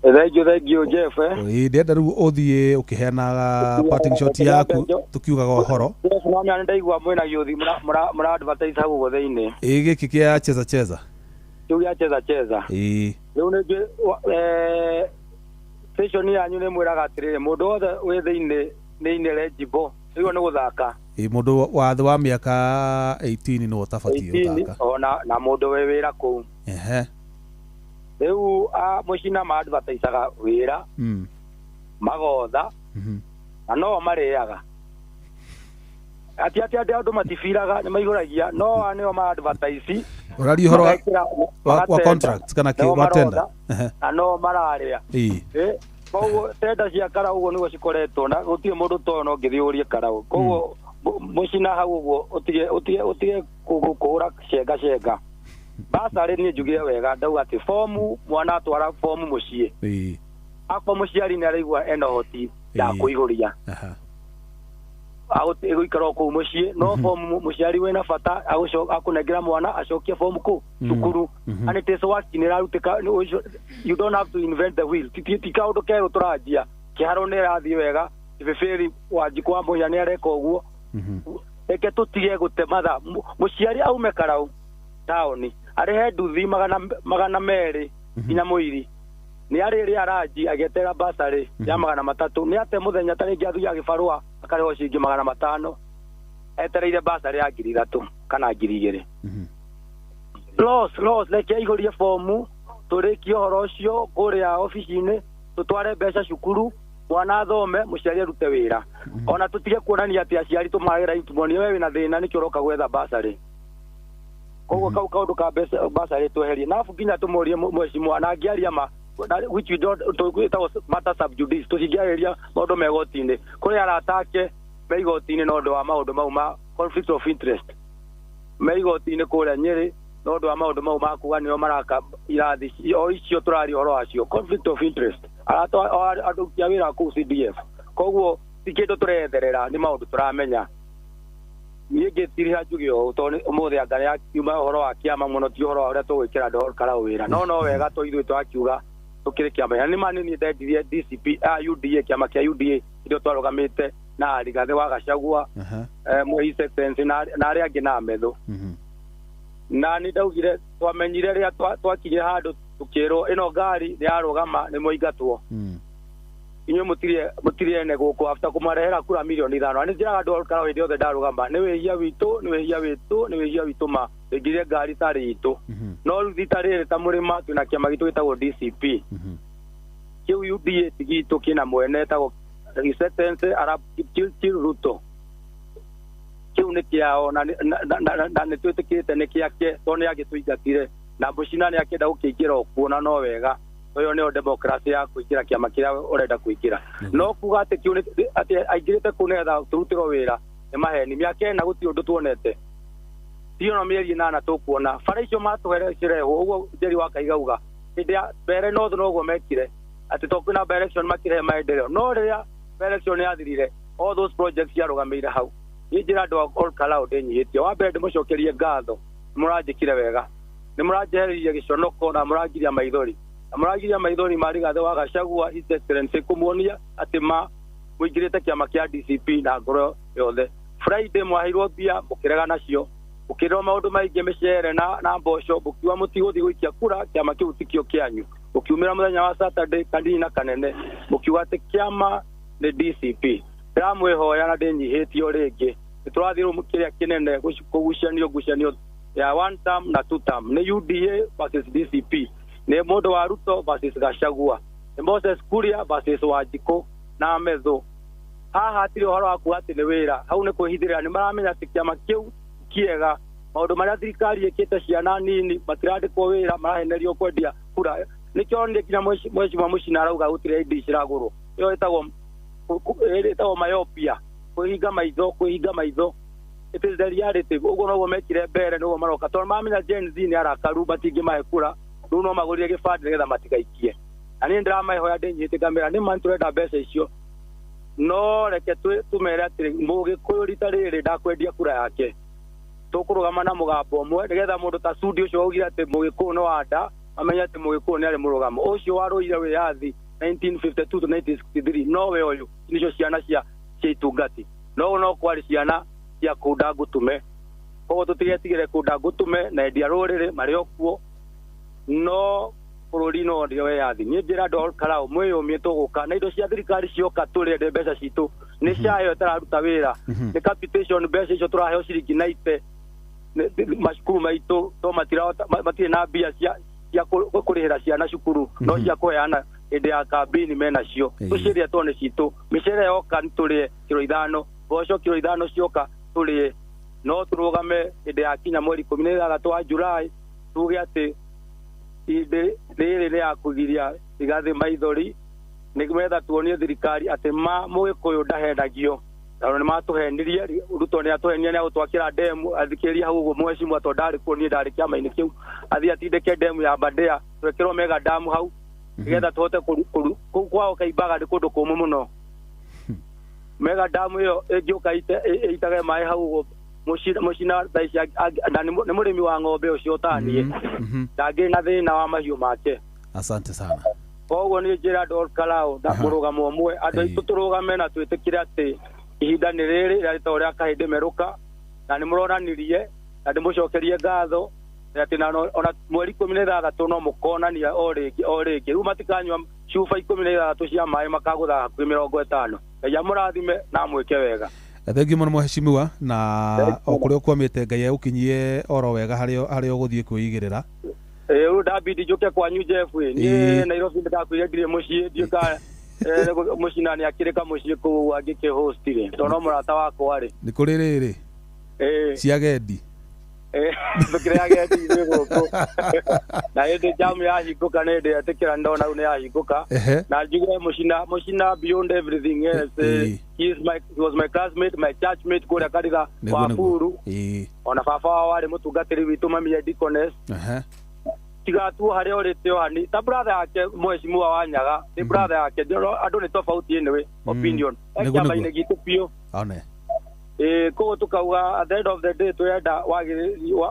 G: thengiũ Jeff
D: ndĩrenda rĩu ũthiĩ ũkĩheanaga parting shot yaku tũkiugaga ũhoro
G: nĩ ndaigua mwĩna gĩũthi mũra advertise hau ũguo thĩinĩ
D: gĩkĩ kĩa cheza
G: kĩu gĩa cheza rĩu nĩ station yanyu nĩ mwĩraga atĩrĩrĩ mũndũ wothe wĩ thĩinĩ nĩ ineligible rĩu nĩ gũthaka
D: mũndũ wa thĩ wa mĩaka 18 nĩ ũtabatiĩ gũthaka
G: na mũndũ wĩ wĩra kũu rĩu mũcina ma advertisaga wĩra magotha na no marĩaga ati andũ matifiraga nĩ maihũragia no nĩo ma advertise
D: ũrari ũhoro wa contract kana wa tender
G: na no mararĩa koguo tenda cia Karau ũguo nĩguo cikoretwo na gũtirĩ mũndũ tono ũngĩthiũrie Karau koguo mũcina hau ũguo ũtige kũhũra cenga basarĩ niĩ njugire wega ndauga atĩ fomu mwana atwara fomu mũciĩ akwa mũciari nĩ araigua ena ũhoti ya kũihũria egũikara kũu mũciĩ no fomu mũciari wĩna bata akũnengera mwana acokie fomu kũu cukuru and it is working ĩrarutĩka you don't have to invent the wheel ti kaũndũ kerũ tũranjia kĩharo nĩ ĩrathiĩ wega Ibĩbĩri Wanjikũ wa Mũhia nĩ areka ũguo reke tũtige gũte mathaa mũciari aume Karau taũni arehe nduthi magana merĩ nginya Mũiri nĩ arĩrĩ aranji agĩetera basarĩ ya 300 nĩ ate mũthenya ta rĩngĩ athuya gĩbarũa akarĩho ciringi 500 etereire basarĩ ya 3,000 kana 2,000 los reke aihũrie fomu tũrĩkie ũhoro ũcio kũrĩa ofici-inĩ tũtware mbeca cukuru mwana athome mũciari arute wĩra ona tũtige kuonania atĩ aciari tũmagĩra intumonio we wĩna thĩna nĩkĩo ũroka gwetha basarĩ koguo kau kaũndũ ka basarĩ tweherie nabu nginya tũmũrie mheshimiwa na angĩaria ma which we don't matter sub judice tũcingĩarĩria maũndũ me igoti-inĩ kũrĩ aratake me igoti-inĩ na ũndũ wa maũndũ mau ma conflict of interest me igoti-inĩ kũrĩa Nyĩrĩ na ũndũ wa maũndũ mau ma kuga nĩo maraka irathi o icio tũrari ũhoro wacio conflict of interest arutia wira ku CDF koguo tikindo turetherera ni maundu turamenya niĩ ngĩtiriha njuge ũũ tondũ ũmũthĩ anga nĩ akiuma ũhoro wa kĩama mũno ti ũhoro wa ũrĩa tũgwĩkĩra andũ Olkarau wĩra no wega ithuĩ twakiuga tũkĩrĩ kĩama nĩ ma nĩ niĩ ndendirie DCP UDA kĩama kĩa UDA irio twarũgamĩte na Rigathĩ wa Gachagua His Excellency na arĩa angĩ na Methu na nĩ ndaugire twamenyire rĩrĩa twakinyire handũ tukĩrwo ĩno ngari nĩ yarũgama nĩ mũingatwo inyuĩ mũtirene gũkũ after kũmarehera kura milioni 5 nĩ njĩraga andũ Olkarau hĩndĩ yothe ndarũgama nĩ wĩhia witũ ma rĩngire ngari tarĩ itũ no rĩu thita rĩrĩ ta mũrĩma twĩna kĩama gitũ gĩtagwo DCP kĩu UDA tigitũ kĩna mwene etagwo His Excellency Arap Kipchirchir Ruto kĩu nĩ kĩao na nĩ twĩtĩkĩte nĩ kĩake tondũ nĩ agĩtũingatire na Mũchina nĩ akĩenda gũkĩingĩra kuona no wega ũyũ nĩyo demokrasi ya kũingĩra kĩama kĩrĩa ũrenda kũingĩra no kuga atĩ kĩu atĩ aingĩrĩte kũu nĩgetha tũrutĩrwo wĩra nĩ maheni mĩaka ĩna gũtirĩ ũndũ tuonete ti ona mĩeri 8 tũkuona bara icio matũherehwo ũguo Njeri wa Kaigauga hĩndĩ ya mbere no ũguo mekire atĩ tũkwĩna by election makĩrehe maendeleo no rĩrĩa by election yathirire all those projects yarũgamĩire hau niĩ njĩra andũ a Olkarau ndĩnyihĩtie wa mbere ndĩmũcokerie ngatho mũranjĩkire wega nĩ mũranjeheririe gĩconoko na mũrangiria maithori ma Rigathĩ wa Gachagua His Excellency kũmuonia atĩ mũingĩrĩte kĩama kĩa DCP na ngoro yothe Friday mwaheirwo mbia mũkĩrega nacio mũkĩrwo maũndũ maingĩ mĩcere na mboco mũkiuga mũtigũthiĩ gũikia kura kĩama kĩu tikĩo kĩanyu mũkiumĩra mũthenya wa Saturday kanini na kanene mũkiuga atĩ kĩama nĩ DCP ndĩramwĩhoya na ndĩnyihĩtio rĩngĩ nĩtũrathiĩ kĩrĩa kĩnene kũgucanio ya one term na two term nĩ UDA versus DCP nĩ mũndũ wa Ruto versus Gachagua nĩ Moses Kuria versus Wanjikũ na Methu haha hatirĩ ũhoro wa kuga atĩ nĩ wĩra hau nĩ kwĩhithĩrĩra nĩ maramenya atĩ kĩama kĩu kĩega maũndũ marĩa thirikari ĩkĩte ciana nini matirandĩkwo wĩra marahenerio kwendia kura nĩkĩo nĩ nginya Mheshimiwa Mũchina arauga gũtirĩ indo ciragũrwo ĩyo ĩtagwo myopia kwĩhinga maitho it is the reality ũguo noguo mekire mbere noguo maroka tondũ mamenya Gen Z nĩ arakaru matingĩmahe kura rĩu no magũrire gĩbandĩ nĩgetha matigaikie na niĩ ndĩramahoya ndĩnyihĩte ngamĩra nĩ mani tũrenda mbeca icio no reke tũmere atĩ Mũgĩkũyũ rita rĩrĩ ndakwendia kura yake tũkũrũgama na mũgambo ũmwe nĩgetha mũndũ ta Sudi ũcio waugire atĩ Mũgĩkũyũ no wanda amenya atĩ Mũgĩkũyũ nĩ arĩ mũrũgamo ũcio warũire wĩyathi 1952 to 1963 no we ũyũ nicio ciana cia itungati no kwarĩ ciana cia kũnda ngũtume koguo tũtigetigĩre kũnda ngũtume na endia rũrĩrĩ marĩ o kuo no bũrũri no ndio wĩyathi niĩ njĩra andũ Olkarau mwĩyũmie tũgũka na indo cia thirikari cioka tũrĩende mbeca citũ nĩ cayo ĩtararuta wĩra nĩ capitation mbeca icio tũraheo ciringi 90 macukuru maitũ to matirĩ na mbia cia kũrĩhĩra ciana cukuru no cia kũheana hĩndĩ ya kambini menacio tũciĩrĩa tone citũ mĩcere yoka nĩtũrĩe kiro 5 mboco kiro 5 cioka tũrĩe no tũrũgame hĩndĩ ya kinya mweri 16 wa Julai tuge atĩ hĩndĩ rĩrĩ nĩ ya kũgiria Rigathĩ maithori nĩgetha tuonie thirikari atĩ Mũgĩkũyũ ndahendagio tondũ nĩ matũhenirie Ruto nĩ atũhenia nĩ agũtwakĩra ndemu athikĩria hau ũguo Mheshimiwa tondũ ndarĩ kuo niĩ ndarĩ kĩama-inĩ kĩu athiĩ atindĩke ndemu ya Bandea twekĩrwo mega damu hau nĩgetha tũhote kwao Kaimbaga nĩ kũndũ kũmũ mũno mega damu ĩyo ĩngĩũka ĩitage maĩ hau ũguo Mũchina na nĩ mũrĩmi wa ng'ombe ũcio ũtaniĩ ndangĩ na thĩna wa mahiũ make
D: asante sana
G: koguo nĩ njĩra andũ Olkarau na mũrũgamo ũmwe andũ aitũ tũrũgame na twĩtĩkĩre atĩ ihinda nĩ rĩrĩ rĩarĩta ũrĩa kahĩndĩ merũka na nĩ mũronanirie na ndĩmũcokerie ngatho atĩ ona mweri 16 no mũkonania o rĩngĩ rĩu matikanyua cuba 16 cia maĩ makagũtha hakuhĩ 50 Ngai amũrathime na mwĩke wega
D: thengiũ mũno Mheshimiwa na o kũrĩa ũkwamĩte Ngai agũkinyie oro wega harĩa ũgũthiĩ kwĩigĩrĩra
G: rĩu ndabidi njũke kwanyu Jeff niĩ Nairobi ndakwĩre ndirĩ mũciĩ ndiũka Mũchina nĩ akĩrĩka mũciĩ kũu angĩkĩhost-rĩ tondũ no mũrata wakwa rĩ
D: nĩ kũrĩ rĩrĩ cia gendi
G: fikira yake ndio gũkũ na hĩndĩ jamu yahingũka nĩ ndĩretĩkĩra ndona rĩu nĩ yahingũka na njuge Mũchina beyond everything else he was my classmate my churchmate kũrĩa kanitha wa Furu ona baba wao arĩ mũtungatĩri witũ mami Deaconess utigatu haria urite hani ta brother yake mheshimiwa Wanyaga ni brother yake andu ni tofauti anyway opinion kama ine gitu pio
D: one
G: ko tukauga at the end of the day tuyenda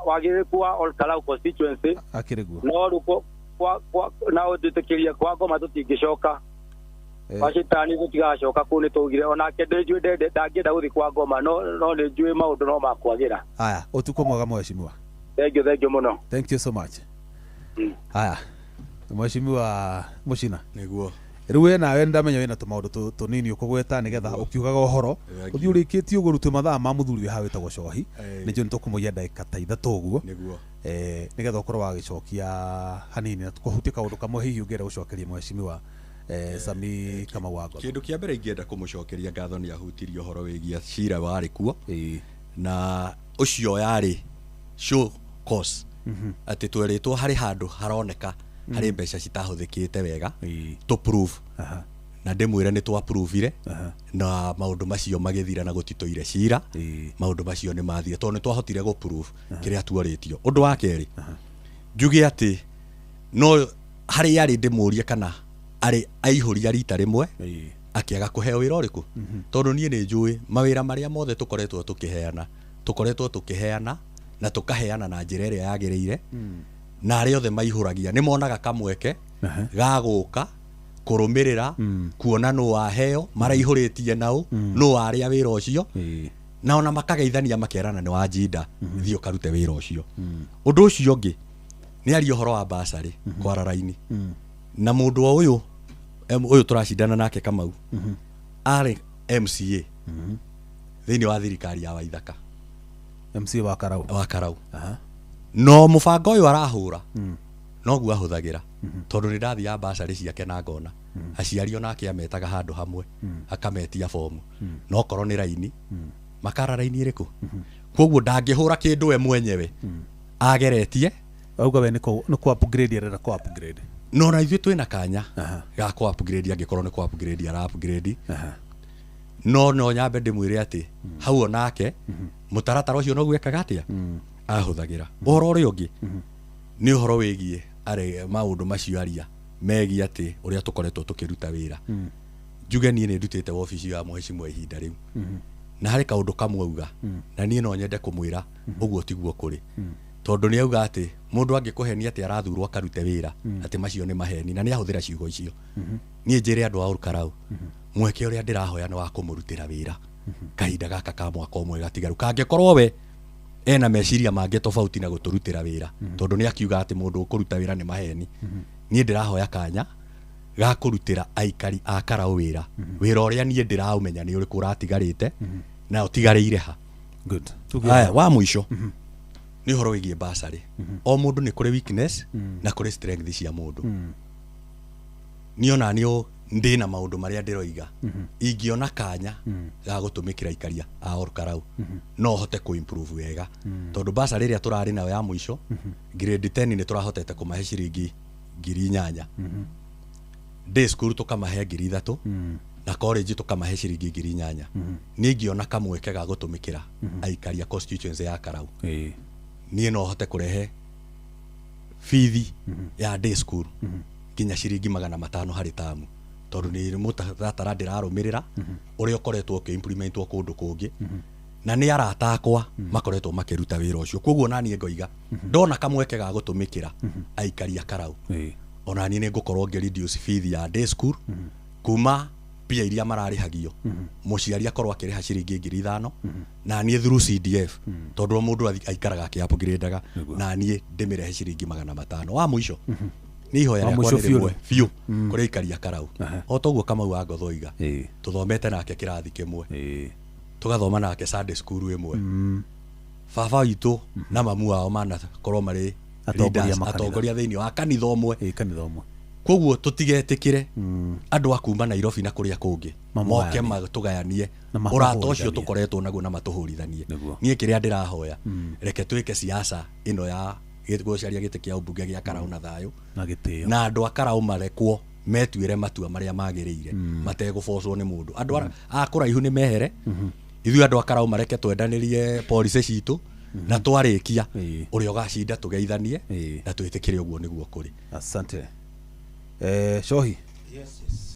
G: wagire kwa Ol Kalou constituency
D: akiriguo
G: no ruko kwa na utitekeria kwa ngoma tutingicoka washitani gutigacoka ku ni tugire ona kende njue ndangenda guthi kwa ngoma no ni njue maundu no makwagira
D: haya utuko mwega mheshimiwa
G: thank you muno
D: thank you so much haya mheshimiwa Muchina
F: niguo
D: riwe nawe ndamenya wina tumaundu tunini ukugweta nigetha ukiugaga uhoro uthi urikitie ugurutwe mathaa ma muthuri hawe ta gocohi ni jo ntukumuya ndagika ta ithatu uguo
F: niguo
D: nigetha ukorwo wagicokia hanini na tukuhutie kaundu kamwe hihi ungere gucokeria mheshimiwa Sami kama wago
F: kindu kia mbere ingienda kumucokeria ngatho ni ahutirio horo wigia cira wari kuo na ucio yari show cause ati tweritwo hari handu haroneka hari mbeca citahuthikite wega to prove na ndimwire ni twa prove na maundu macio magithira na gutitoire cira maundu macio ni mathie to ni twahotire go prove kiria twaritio undu wa keri njuge ati no hari yari ndimurie kana ari aihuria rita rimwe akiaga kuheo wira uriku tondu nie ni njui mawira maria mothe tukoretwo tukiheana na tukaheana na njira iria yagireire na ari othe maihuragia ni monaga kamweke ga guka kurumirira kuona no waheo maraihuritie nau no waria wira ucio na ona makageithania makerana ni wajinda thio karute wira ucio undu ucio ungi ni ari horo wa basari kwara raini na mundu wa uyu turacindana nake Kamau ari MCA thini wa thirikari ya Waithaka
D: MCA wa Karau
F: no mubango uyu arahura no guo ahuthagira tondu ni ndathi ya basari ciake na ngona aciario nake ametaga handu hamwe akametia fomu no korwo ni raini makara raini iriku koguo ndangihura kindu we mwenyewe ageretie
D: auga we ni ku upgrade arenda ku upgrade
F: no na ithuĩ twĩna kanya ga ku upgrade angĩkorwo nĩ ku upgrade ara upgrade no nyambe ndĩmwĩre atĩ hau onake mũtaratara ũcio no gwĩkaga atĩa ahũthagĩra ũhoro ũrĩa ũngĩ nĩ ũhoro wĩgiĩ maũndũ macio aria megiĩ atĩ ũrĩa tũkoretwo tũkĩruta wĩra njuge niĩ nĩ ndutĩte wabici ya mheshimiwa ihinda rĩu na harĩ kaũndũ kamwe auga na niĩ no nyende kũmwĩra ũguo tiguo kũrĩ tondu ni auga ati mundu angikuhenia ati arathurwo akarute wira ati macio ni maheni na ni ahuthira ciugo icio nie njire andu a Ol Kalou mweke uria ndirahoya ni wa kumurutira wira kahinda gaka ka mwaka umwe gatigaru kangikorwo we ena meciria mange tofauti na guturutira wira tondu ni akiuga ati mundu ukuruta wira ni maheni nie ndirahoya kanya ga kurutira aikari a Kalou wira wira uria nie ndiraumenya ni uriku uratigarite na utigareire ha
D: good
F: aya wa muico ni horo wigie basari o mundu ni kuri weakness na kuri strength cia mundu niona nio ndina maundu maria ndiroiga ingiona kanya ga gutumikira ikaria a Ol Kalou no hote ku improve wega tondu basari iria turari nayo ya muico grade 10 ni turahotete kumahe ciringi 8,000 day school tukamahe 3,000 na college tukamahe ciringi 8,000 ni ingiona kamweke ga gutumikira aikaria constituency ya Kalou niĩ no hote kurehe fithi ya day school kinya ciringi 500 hari tamu tondu ni mutaratara ndirarumirira uria ukoretwo ukiimplementwo kundu kungi na ni arata akwa makoretwo makiruta wira ucio koguo nani ngoiga ndona kamweke ga gutumikira aikari a Kalou ona ni ngukorwo ngi-reduce fithi ya day school kuma pia iria mararihagio muciari akorwo akiriha ciringi 5,000 na nie through CDF tondu mundu aikaraga akiupgradeaga na nie ndimirehe ciringi 500 wa muico ni ihoya rĩakwa nĩ rĩmwe biũ kũrĩ aikari a Kalou o toguo Kamau wa Ngothoiga tuthomete nake kĩrathi kĩmwe tugathoma nake Sunday school ĩmwe baba witũ na mamu wao manakorwo marĩ atongoria thĩinĩ wa kanitha ũmwe koguo tutigetikire andu akuma Nairobi na kuria kungi moke matugayanie urata ucio tukoretwo naguo na matuhurithanie nie kiria ndirahoya reke twike siasa ino ya gitgucaria gite kia ubunge gia Kalou na thayo na andu a Kalou marekwo metuire matua maria magiriire mategubocwo ni mundu andu a kuraihu ni mehere ithu andu a Kalou mareke twendanirie police citu na twarikia
D: Ĩĩ.
F: uria ugacinda tugeithanie
D: Ĩĩ.
F: na twitikire uguo niguo kuri.
D: Asante. Shohi.